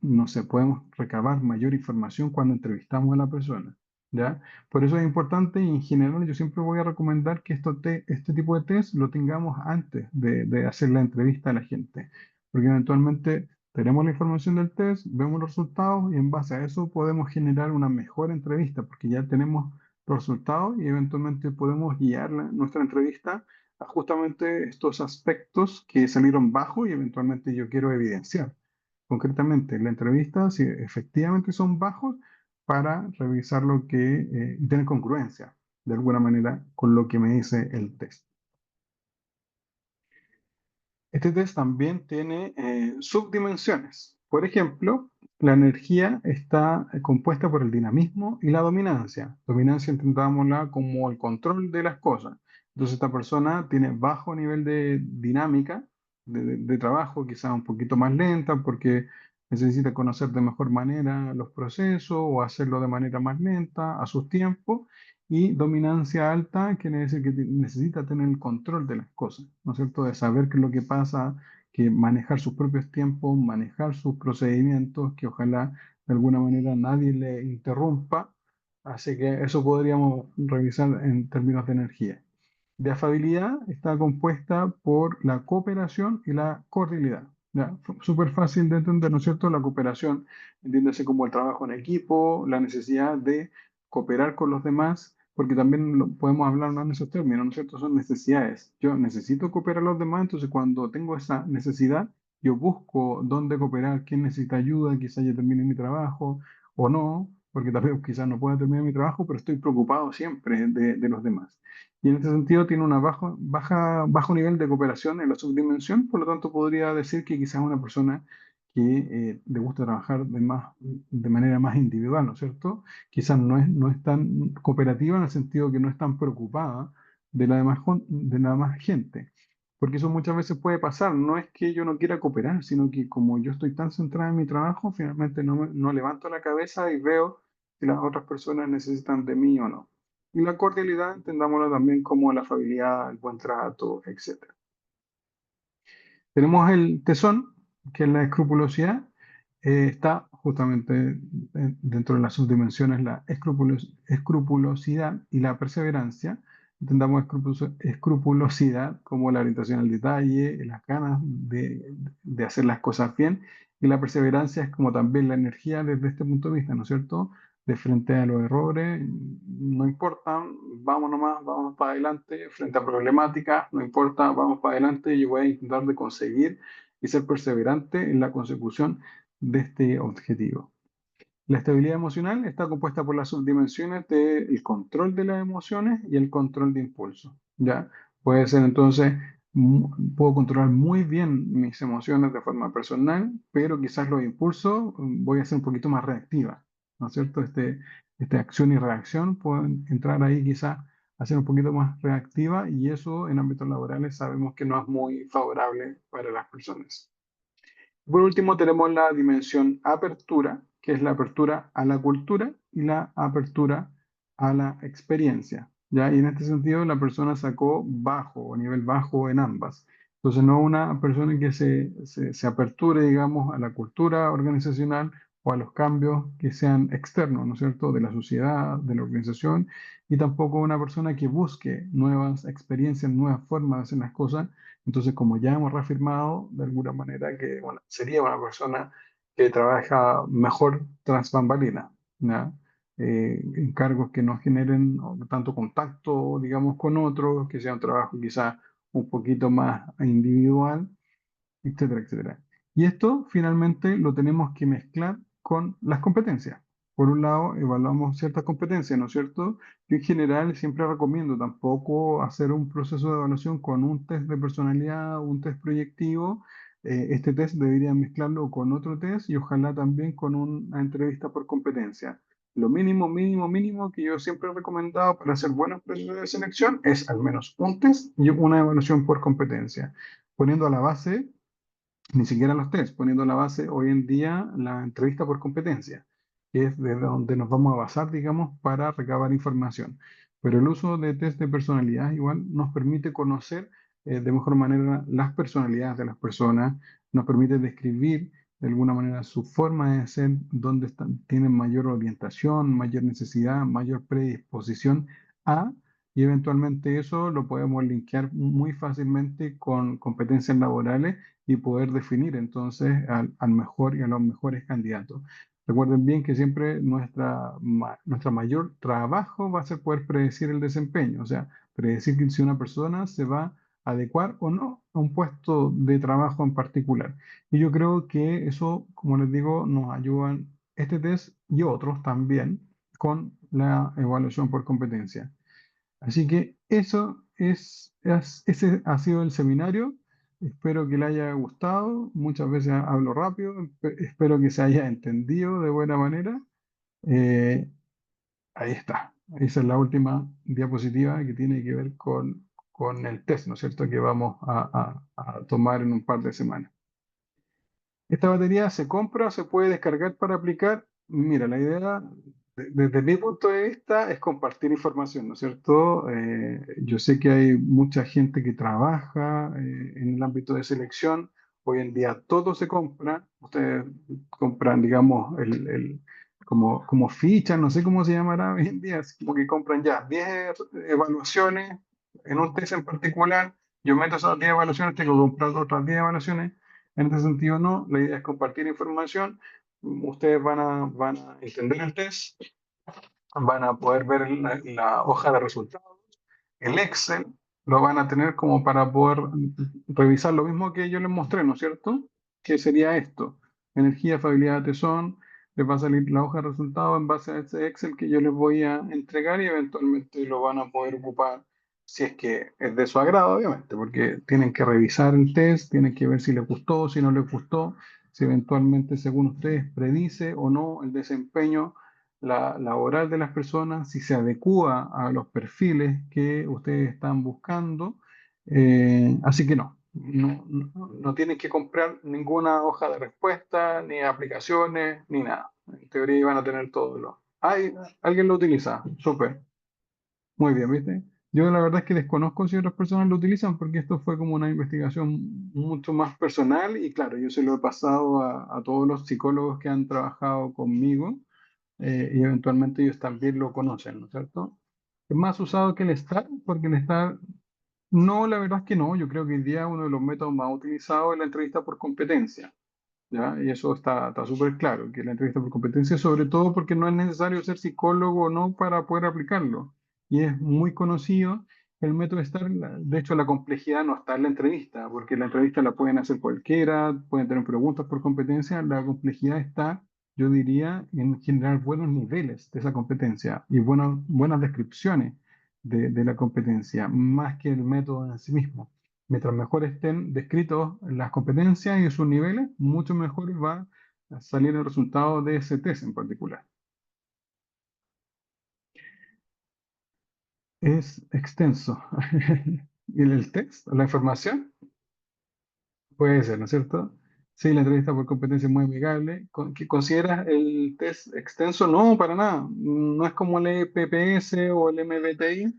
no sé, podemos recabar mayor información cuando entrevistamos a la persona, ¿ya? Por eso es importante y en general yo siempre voy a recomendar que este tipo de test lo tengamos antes de hacer la entrevista a la gente, porque eventualmente tenemos la información del test, vemos los resultados y en base a eso podemos generar una mejor entrevista, porque ya tenemos los resultados y eventualmente podemos guiar nuestra entrevista a justamente estos aspectos que salieron bajos y eventualmente yo quiero evidenciar concretamente en la entrevista si efectivamente son bajos para revisar lo que y tener congruencia de alguna manera con lo que me dice el test. Este test también tiene subdimensiones. Por ejemplo, la energía está compuesta por el dinamismo y la dominancia. Dominancia entendámosla como el control de las cosas. Entonces, esta persona tiene bajo nivel de dinámica de trabajo, quizás un poquito más lenta porque necesita conocer de mejor manera los procesos o hacerlo de manera más lenta, a sus tiempos y dominancia alta quiere decir que necesita tener el control de las cosas, ¿no es cierto? De saber qué es lo que pasa, que manejar sus propios tiempos, manejar sus procedimientos, que ojalá de alguna manera nadie le interrumpa. Así que eso podríamos revisar en términos de energía. De afabilidad está compuesta por la cooperación y la cordialidad. ¿Ya? Súper fácil de entender, ¿no es cierto? La cooperación, entiéndase como el trabajo en equipo, la necesidad de cooperar con los demás, porque también podemos hablar más en esos términos, ¿no es cierto? Son necesidades. Yo necesito cooperar a los demás, entonces cuando tengo esa necesidad, yo busco dónde cooperar, quién necesita ayuda, quizás ya termine mi trabajo o no, porque tal vez quizás no pueda terminar mi trabajo, pero estoy preocupado siempre de los demás. Y en este sentido tiene una bajo nivel de cooperación en la subdimensión, por lo tanto podría decir que quizás una persona que le gusta trabajar de manera más individual, ¿no es cierto? Quizás no es tan cooperativa en el sentido que no es tan preocupada de la demás gente. Porque eso muchas veces puede pasar, no es que yo no quiera cooperar, sino que como yo estoy tan centrado en mi trabajo, finalmente no levanto la cabeza y veo si las otras personas necesitan de mí o no. Y la cordialidad, entendámoslo también como la afabilidad, el buen trato, etcétera. Tenemos el tesón, que es la escrupulosidad. Está justamente dentro de las subdimensiones la escrupulosidad y la perseverancia. Entendamos escrupulosidad como la orientación al detalle, las ganas de hacer las cosas bien. Y la perseverancia es como también la energía desde este punto de vista, ¿no es cierto? De frente a los errores, no importa, vamos nomás, vamos para adelante, frente a problemáticas, no importa, vamos para adelante, yo voy a intentar de conseguir y ser perseverante en la consecución de este objetivo. La estabilidad emocional está compuesta por las subdimensiones del control de las emociones y el control de impulso, ¿ya? Puede ser entonces, puedo controlar muy bien mis emociones de forma personal, pero quizás los impulsos voy a ser un poquito más reactiva, ¿no es cierto? Esta acción y reacción pueden entrar ahí quizás a ser un poquito más reactiva y eso en ámbitos laborales sabemos que no es muy favorable para las personas. Por último, tenemos la dimensión apertura, que es la apertura a la cultura y la apertura a la experiencia. ¿Ya? Y en este sentido, la persona sacó bajo o nivel bajo en ambas. Entonces, no una persona que se aperture, digamos, a la cultura organizacional o a los cambios que sean externos, ¿no es cierto?, de la sociedad, de la organización, y tampoco una persona que busque nuevas experiencias, nuevas formas de hacer las cosas. Entonces, como ya hemos reafirmado de alguna manera que bueno, sería una persona que trabaja mejor tras bambalinas, ¿ya? En cargos que no generen tanto contacto, digamos, con otros, que sea un trabajo quizás un poquito más individual, etcétera, etcétera. Y esto finalmente lo tenemos que mezclar con las competencias. Por un lado, evaluamos ciertas competencias, ¿no es cierto? Yo en general siempre recomiendo tampoco hacer un proceso de evaluación con un test de personalidad, un test proyectivo. Este test debería mezclarlo con otro test y ojalá también con una entrevista por competencia. Lo mínimo, mínimo, mínimo que yo siempre he recomendado para hacer buenos procesos de selección es al menos un test y una evaluación por competencia, poniendo a la base ni siquiera los test, poniendo la base hoy en día la entrevista por competencia, que es de donde nos vamos a basar, digamos, para recabar información. Pero el uso de test de personalidad igual nos permite conocer de mejor manera las personalidades de las personas, nos permite describir de alguna manera su forma de ser, dónde están, tienen mayor orientación, mayor necesidad, mayor predisposición a, y eventualmente eso lo podemos linkear muy fácilmente con competencias laborales y poder definir entonces al mejor y a los mejores candidatos. Recuerden bien que siempre nuestra mayor trabajo va a ser poder predecir el desempeño, o sea, predecir que si una persona se va a adecuar o no a un puesto de trabajo en particular. Y yo creo que eso, como les digo, nos ayudan este test y otros también con la evaluación por competencia. Así que ese ha sido el seminario. Espero que le haya gustado. Muchas veces hablo rápido. Espero que se haya entendido de buena manera. Eh, ahí está. Esa es la última diapositiva que tiene que ver con el test, ¿no es cierto?, que vamos a tomar en un par de semanas. Esta batería se compra, se puede descargar para aplicar. Mira, la idea, desde mi punto de vista, es compartir información, ¿no es cierto? Yo sé que hay mucha gente que trabaja en el ámbito de selección. Hoy en día todo se compra. Ustedes compran, digamos, como fichas, no sé cómo se llamará hoy en día. Es como que compran ya 10 evaluaciones en un test en particular. Yo meto esas 10 evaluaciones, tengo que comprar otras 10 evaluaciones. En este sentido, no. La idea es compartir información. Ustedes van a entender el test, van a poder ver la hoja de resultados, el Excel, lo van a tener como para poder revisar lo mismo que yo les mostré, ¿no es cierto? ¿Qué sería esto? Energía, fiabilidad, tesón. Les va a salir la hoja de resultados en base a ese Excel que yo les voy a entregar y eventualmente lo van a poder ocupar si es que es de su agrado, obviamente, porque tienen que revisar el test, tienen que ver si les gustó, si no les gustó, si eventualmente, según ustedes, predice o no el desempeño laboral de las personas, si se adecúa a los perfiles que ustedes están buscando. Así que no tienen que comprar ninguna hoja de respuesta, ni aplicaciones, ni nada. En teoría van a tener todo lo. Hay, alguien lo utiliza, súper, muy bien, ¿viste? Yo la verdad es que desconozco si otras personas lo utilizan porque esto fue como una investigación mucho más personal y claro, yo se lo he pasado a todos los psicólogos que han trabajado conmigo y eventualmente ellos también lo conocen, ¿no es cierto? Es más usado que el STAR, porque el STAR, no, la verdad es que no, yo creo que hoy día uno de los métodos más utilizados es la entrevista por competencia, ¿ya? Y eso está súper claro, que la entrevista por competencia, sobre todo porque no es necesario ser psicólogo o no para poder aplicarlo. Y es muy conocido el método STAR, de hecho la complejidad no está en la entrevista, porque la entrevista la pueden hacer cualquiera, pueden tener preguntas por competencia, la complejidad está, yo diría, en generar buenos niveles de esa competencia y buenas descripciones de la competencia, más que el método en sí mismo. Mientras mejor estén descritos las competencias y sus niveles, mucho mejor va a salir el resultado de ese test en particular. Es extenso. ¿Y el texto, la información? Puede ser, ¿no es cierto? Sí, la entrevista por competencia es muy amigable. ¿Qué consideras el test extenso? No, para nada. No es como el EPPS o el MBTI.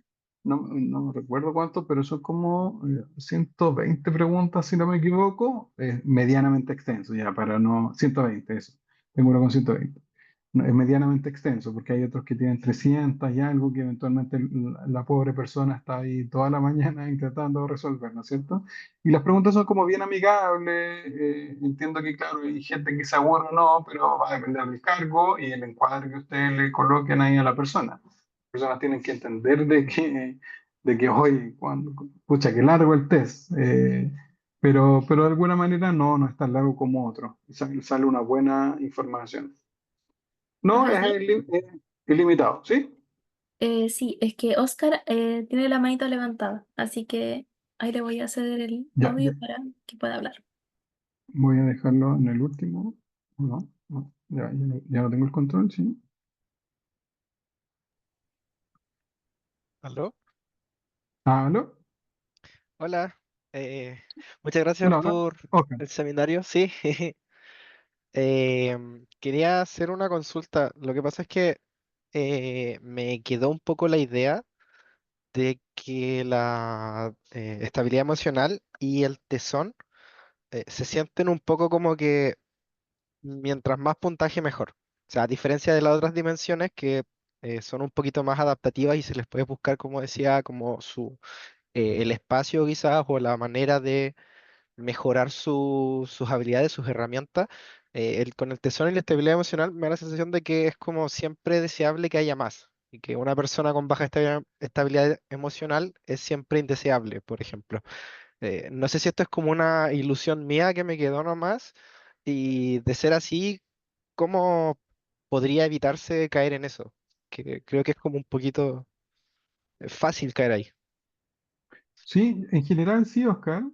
No recuerdo cuánto, pero son como 120 preguntas, si no me equivoco. Es medianamente extenso, ya, para no... 120, eso. Tengo uno con 120. No, es medianamente extenso, porque hay otros que tienen 300 y algo que eventualmente la pobre persona está ahí toda la mañana intentando resolver, ¿no es cierto? Y las preguntas son como bien amigables. Entiendo que, claro, hay gente que se aburre o no, pero va a depender del cargo y el encuadre que ustedes le coloquen ahí a la persona. Las personas tienen que entender de que hoy, pucha, que largo el test. Pero de alguna manera no es tan largo como otro. Sale una buena información. No, es Profesor, ilimitado, ¿sí? sí, es que Oscar tiene la manito levantada, así que ahí le voy a ceder el Ya, audio para que pueda hablar. voy a dejarlo en el último. No, ya no tengo el control, sí. ¿Aló? ¿Aló? Hola. eh, Muchas gracias Hola, hola. por Ok. el seminario. Sí, quería hacer una consulta. Lo que pasa es que me quedó un poco la idea de que la estabilidad emocional y el tesón se sienten un poco como que mientras más puntaje mejor. O sea, a diferencia de las otras dimensiones que son un poquito más adaptativas y se les puede buscar, como decía, como el espacio quizás o la manera de mejorar sus habilidades, sus herramientas. Con el tesón y la estabilidad emocional me da la sensación de que es como siempre deseable que haya más y que una persona con baja estabilidad emocional es siempre indeseable, por ejemplo. No sé si esto es como una ilusión mía que me quedó nomás y de ser así, ¿cómo podría evitarse caer en eso? Que creo que es como un poquito fácil caer ahí. Sí, en general sí, Oscar.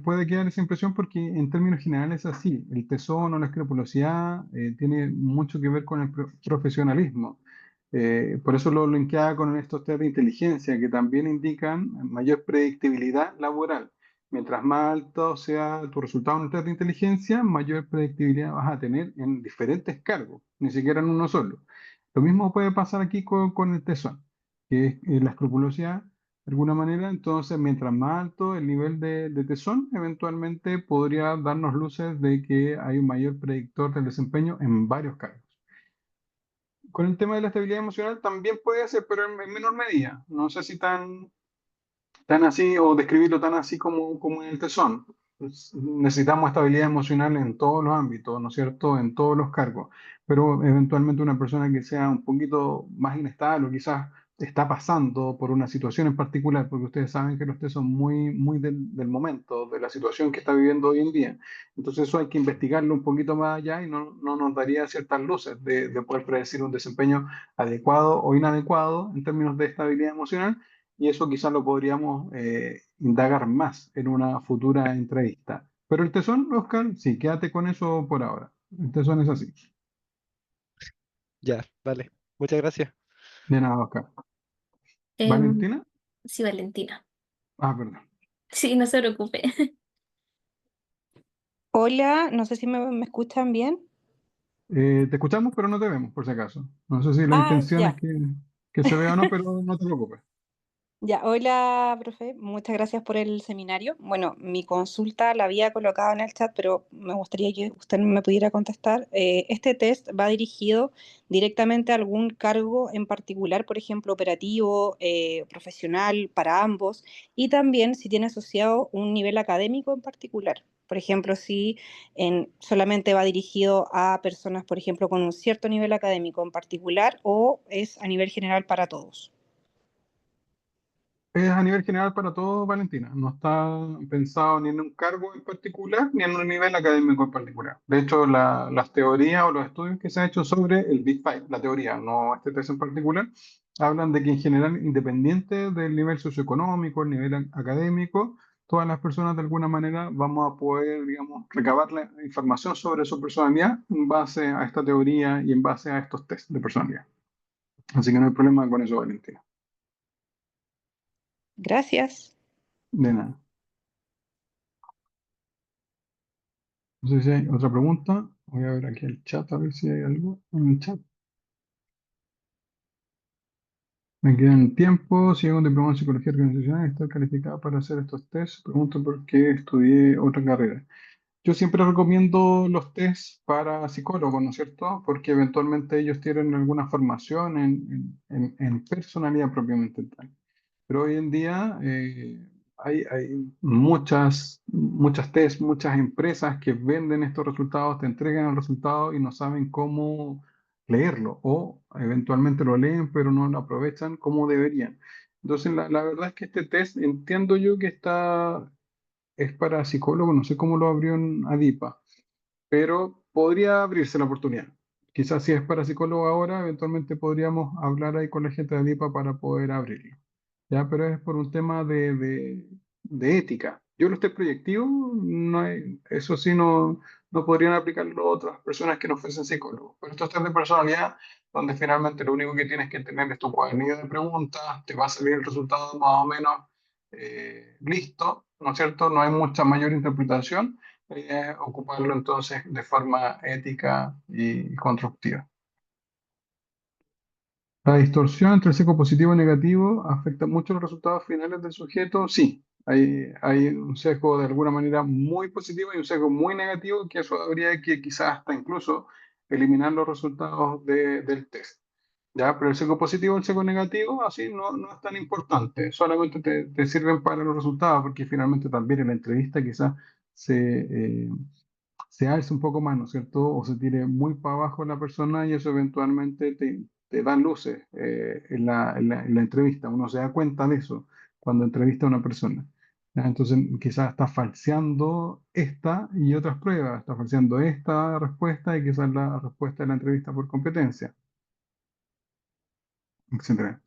Puede quedar esa impresión porque en términos generales es así. El tesón o la escrupulosidad tiene mucho que ver con el profesionalismo. Por eso lo linkeaba con estos test de inteligencia que también indican mayor predictibilidad laboral. Mientras más alto sea tu resultado en el test de inteligencia, mayor predictibilidad vas a tener en diferentes cargos, ni siquiera en uno solo. Lo mismo puede pasar aquí con el tesón, que es la escrupulosidad de alguna manera. Entonces, mientras más alto el nivel de tesón, eventualmente podría darnos luces de que hay un mayor predictor del desempeño en varios cargos. Con el tema de la estabilidad emocional también puede ser, pero en menor medida. No sé si tan así o describirlo tan así como en el tesón. Pues, necesitamos estabilidad emocional en todos los ámbitos, ¿no es cierto? En todos los cargos, pero eventualmente una persona que sea un poquito más inestable o quizás está pasando por una situación en particular, porque ustedes saben que los test son muy del momento, de la situación que está viviendo hoy en día. Entonces eso hay que investigarlo un poquito más allá y no nos daría ciertas luces de poder predecir un desempeño adecuado o inadecuado en términos de estabilidad emocional, y eso quizás lo podríamos indagar más en una futura entrevista. Pero el tesón, Oscar, sí, quédate con eso por ahora. El tesón es así. Ya, vale. Muchas gracias. De nada, Oscar. Em, ¿Valentina? sí, Valentina. Ah, perdón. Sí, no se preocupe. Hola, no sé si me escuchan bien. Te escuchamos, pero no te vemos, por si acaso. No sé si la Ah, intención es ya, que se vea o no, pero no te preocupes. ya. Hola, profe. Muchas gracias por el seminario. Bueno, mi consulta la había colocado en el chat, pero me gustaría que usted me pudiera contestar. ¿Este test va dirigido directamente a algún cargo en particular, por ejemplo, operativo, profesional, para ambos? Y también si tiene asociado un nivel académico en particular. Por ejemplo, si solamente va dirigido a personas, por ejemplo, con un cierto nivel académico en particular o es a nivel general para todos. Es a nivel general para todos, Valentina. No está pensado ni en un cargo en particular, ni en un nivel académico en particular. De hecho, las teorías o los estudios que se han hecho sobre el Big Five, la teoría, no este test en particular, hablan de que en general, independiente del nivel socioeconómico, el nivel académico, todas las personas de alguna manera vamos a poder, digamos, recabar la información sobre su personalidad en base a esta teoría y en base a estos test de personalidad. Así que no hay problema con eso, Valentina. Gracias. De nada. No sé si hay otra pregunta. Voy a ver aquí el chat a ver si hay algo en el chat. Me quedan tiempo. Si hago un diploma en psicología organizacional, estoy calificada para hacer estos tests. Pregunto por qué estudié otra carrera. Yo siempre recomiendo los tests para psicólogos, ¿no es cierto? Porque eventualmente ellos tienen alguna formación en personalidad propiamente tal. Pero hoy en día hay muchas test, muchas empresas que venden estos resultados, te entregan el resultado y no saben cómo leerlo o eventualmente lo leen pero no lo aprovechan como deberían. Entonces la verdad es que este test entiendo yo que es para psicólogos, no sé cómo lo abrió en Adipa, pero podría abrirse la oportunidad. Quizás si es para psicólogo ahora, eventualmente podríamos hablar ahí con la gente de ADIPA para poder abrirlo. Ya, pero es por un tema de ética. Yo los test proyectivos, eso sí no podrían aplicarlo otras personas que no fuesen psicólogos. Pero estos test de personalidad, donde finalmente lo único que tienes que tener es tu cuadernillo de preguntas, te va a salir el resultado más o menos listo, ¿no es cierto? No hay mucha mayor interpretación. La idea es ocuparlo entonces de forma ética y constructiva. La distorsión entre el sesgo positivo y negativo afecta mucho los resultados finales del sujeto. Sí, hay un sesgo de alguna manera muy positivo y un sesgo muy negativo, que eso habría que quizás hasta incluso eliminar los resultados del test. ¿Ya? Pero el sesgo positivo y el sesgo negativo, así no es tan importante, solamente te sirven para los resultados, porque finalmente también en la entrevista quizás se alce un poco más, ¿no es cierto? O se tire muy para abajo la persona y eso eventualmente te da luces en la entrevista. Uno se da cuenta de eso cuando entrevista a una persona. ¿Ya? Entonces quizás está falseando esta y otras pruebas, está falseando esta respuesta y quizás la respuesta de la entrevista por competencia, etcétera.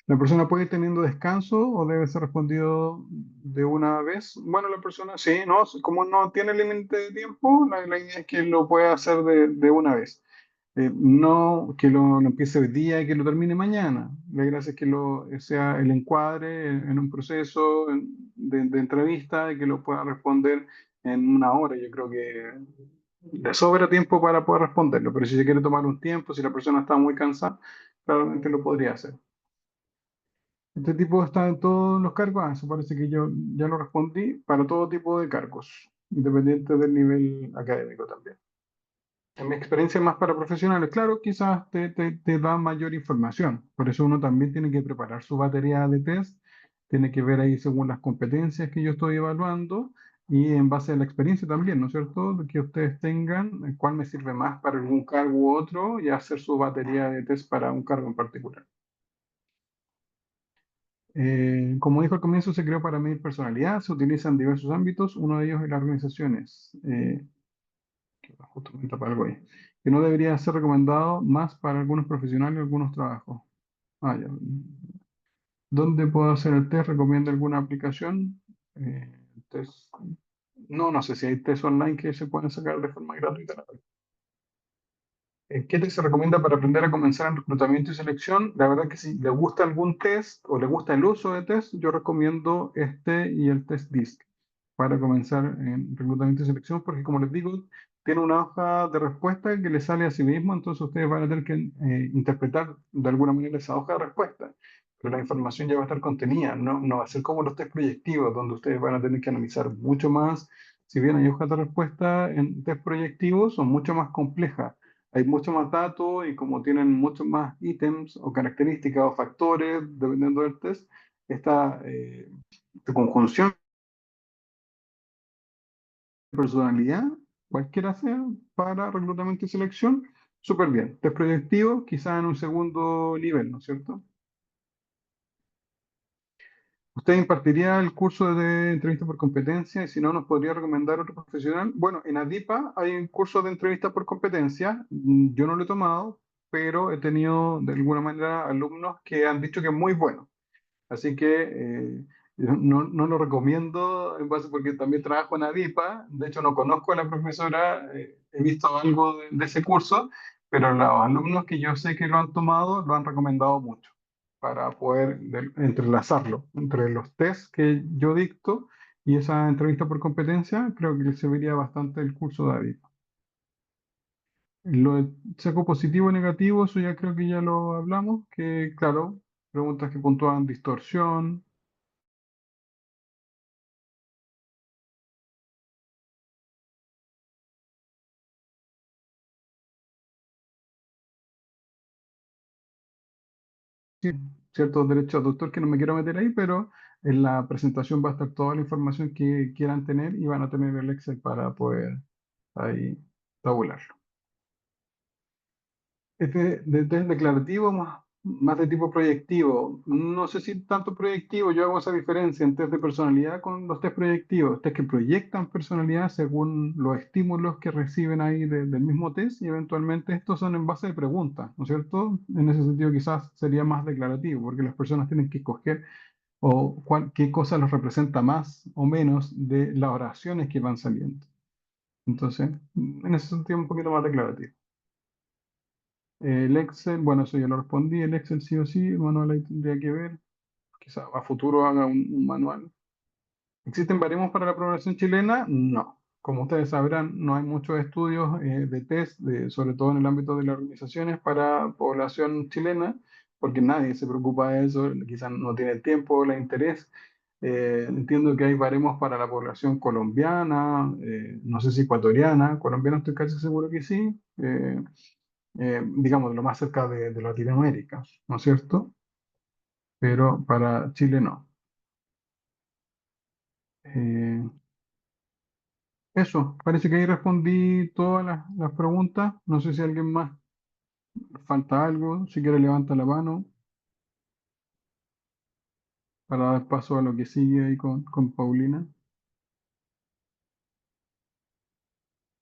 ¿La persona puede ir teniendo descanso o debe ser respondido de una vez? Bueno, la persona sí, ¿no? Como no tiene límite de tiempo, la idea es que lo pueda hacer de una vez. No que lo empiece hoy día y que lo termine mañana. La gracia es que sea el encuadre en un proceso de entrevista y que lo pueda responder en una hora. Yo creo que le sobra tiempo para poder responderlo, pero si se quiere tomar un tiempo, si la persona está muy cansada, claramente lo podría hacer. Este tipo está en todos los cargos. Eso parece que yo ya lo respondí para todo tipo de cargos, independiente del nivel académico también. En mi experiencia más para profesionales, claro, quizás te da mayor información. Por eso uno también tiene que preparar su batería de test, tiene que ver ahí según las competencias que yo estoy evaluando y en base a la experiencia también, ¿no es cierto? Que ustedes tengan, cuál me sirve más para algún cargo u otro y hacer su batería de test para un cargo en particular. Como dijo al comienzo, se creó para medir personalidad, se utiliza en diversos ámbitos, uno de ellos es las organizaciones. Justo me tapa algo ahí. Que no debería ser recomendado más para algunos profesionales y algunos trabajos. Ah, ya. ¿Dónde puedo hacer el test? ¿Recomienda alguna aplicación? Test. No sé si hay test online que se pueden sacar de forma gratuita. ¿Qué test se recomienda para aprender a comenzar en reclutamiento y selección? La verdad que si le gusta algún test o le gusta el uso de test, yo recomiendo este y el test DISC para comenzar en reclutamiento y selección, porque como les digo, tiene una hoja de respuesta que le sale a sí mismo, entonces ustedes van a tener que interpretar de alguna manera esa hoja de respuesta, pero la información ya va a estar contenida, no va a ser como los test proyectivos, donde ustedes van a tener que analizar mucho más. Si bien hay hojas de respuesta en test proyectivos, son mucho más complejas, hay mucho más datos y como tienen muchos más ítems o características o factores, dependiendo del test, esta conjunción de personalidad, cualquiera sea, para reclutamiento y selección, súper bien. Test proyectivo, quizás en un segundo nivel, ¿no es cierto? ¿Usted impartiría el curso de entrevista por competencia y si no, nos podría recomendar otro profesional? Bueno, en ADIPA hay un curso de entrevista por competencia. Yo no lo he tomado, pero he tenido de alguna manera alumnos que han dicho que es muy bueno. Así que yo no lo recomiendo en base porque también trabajo en ADIPA. De hecho, no conozco a la profesora, he visto algo de ese curso, pero los alumnos que yo sé que lo han tomado lo han recomendado mucho para poder entrelazarlo entre los tests que yo dicto y esa entrevista por competencia. Creo que les serviría bastante el curso de ADIPA. Lo de saco positivo y negativo, eso ya creo que ya lo hablamos, que claro, preguntas que puntúan distorsión. Sí, ciertos derechos de autor que no me quiero meter ahí, pero en la presentación va a estar toda la información que quieran tener y van a tener el Excel para poder ahí tabularlo. Este de test declarativo más de tipo proyectivo. No sé si tanto proyectivo, yo hago esa diferencia en test de personalidad con los test proyectivos. Test que proyectan personalidad según los estímulos que reciben ahí del mismo test y eventualmente estos son en base de preguntas, ¿no es cierto? En ese sentido quizás sería más declarativo porque las personas tienen que escoger o qué cosa los representa más o menos de las oraciones que van saliendo. Entonces, en ese sentido, un poquito más declarativo. El Excel, bueno, eso ya lo respondí. El Excel sí o sí, el manual ahí tendría que ver. Quizá a futuro haga un manual. ¿Existen baremos para la población chilena? No. Como ustedes sabrán, no hay muchos estudios de test, sobre todo en el ámbito de las organizaciones para población chilena, porque nadie se preocupa de eso, quizás no tiene el tiempo o el interés. Entiendo que hay baremos para la población colombiana, no sé si ecuatoriana, colombiana estoy casi seguro que sí, digamos, lo más cerca de Latinoamérica, ¿no es cierto? Pero para Chile no. Eh, Eso, parece que ahí respondí todas las preguntas. No sé si alguien más falta algo. Si quiere, levanta la mano para dar paso a lo que sigue ahí con Paulina.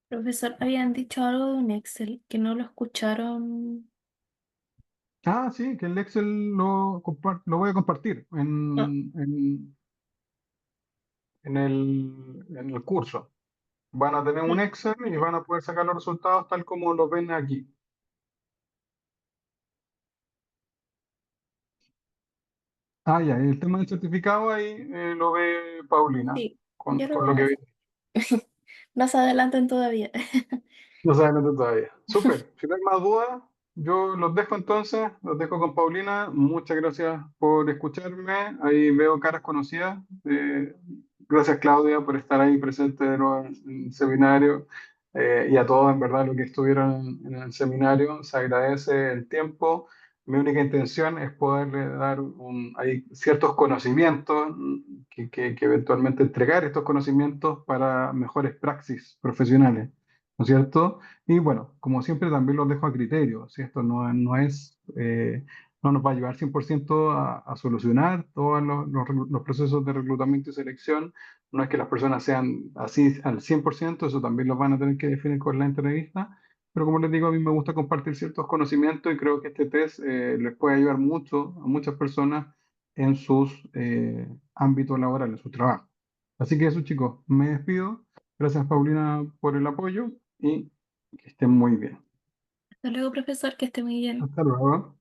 Profesor, habían dicho algo de un Excel que no lo escucharon. Ah, sí, que el Excel lo voy a compartir No, en el curso. Van a tener un Excel y van a poder sacar los resultados tal como los ven aquí. Ah, ya, el tema del certificado ahí lo ve Paulina sí, con, yo lo con voy lo a que hacer. vi. No se adelanten todavía. No saben nada todavía. Súper. Si no hay más dudas, yo los dejo entonces, los dejo con Paulina. Muchas gracias por escucharme. Ahí veo caras conocidas. Gracias, Claudia, por estar ahí presente de nuevo en el seminario. Y a todos, en verdad, los que estuvieron en el seminario. Se agradece el tiempo. Mi única intención es poderle dar hay ciertos conocimientos, que eventualmente entregar estos conocimientos para mejores praxis profesionales. ¿No es cierto? Y bueno, como siempre también los dejo a criterio, si esto no nos va a llevar 100% a solucionar todos los procesos de reclutamiento y selección, no es que las personas sean así al 100%, eso también los van a tener que definir con la entrevista, pero como les digo, a mí me gusta compartir ciertos conocimientos y creo que este test les puede ayudar mucho a muchas personas en sus ámbitos laborales, en su trabajo. Así que eso, chicos, me despido. Gracias, Paulina, por el apoyo y que estén muy bien. Hasta luego, profesor, que esté muy bien. Hasta luego.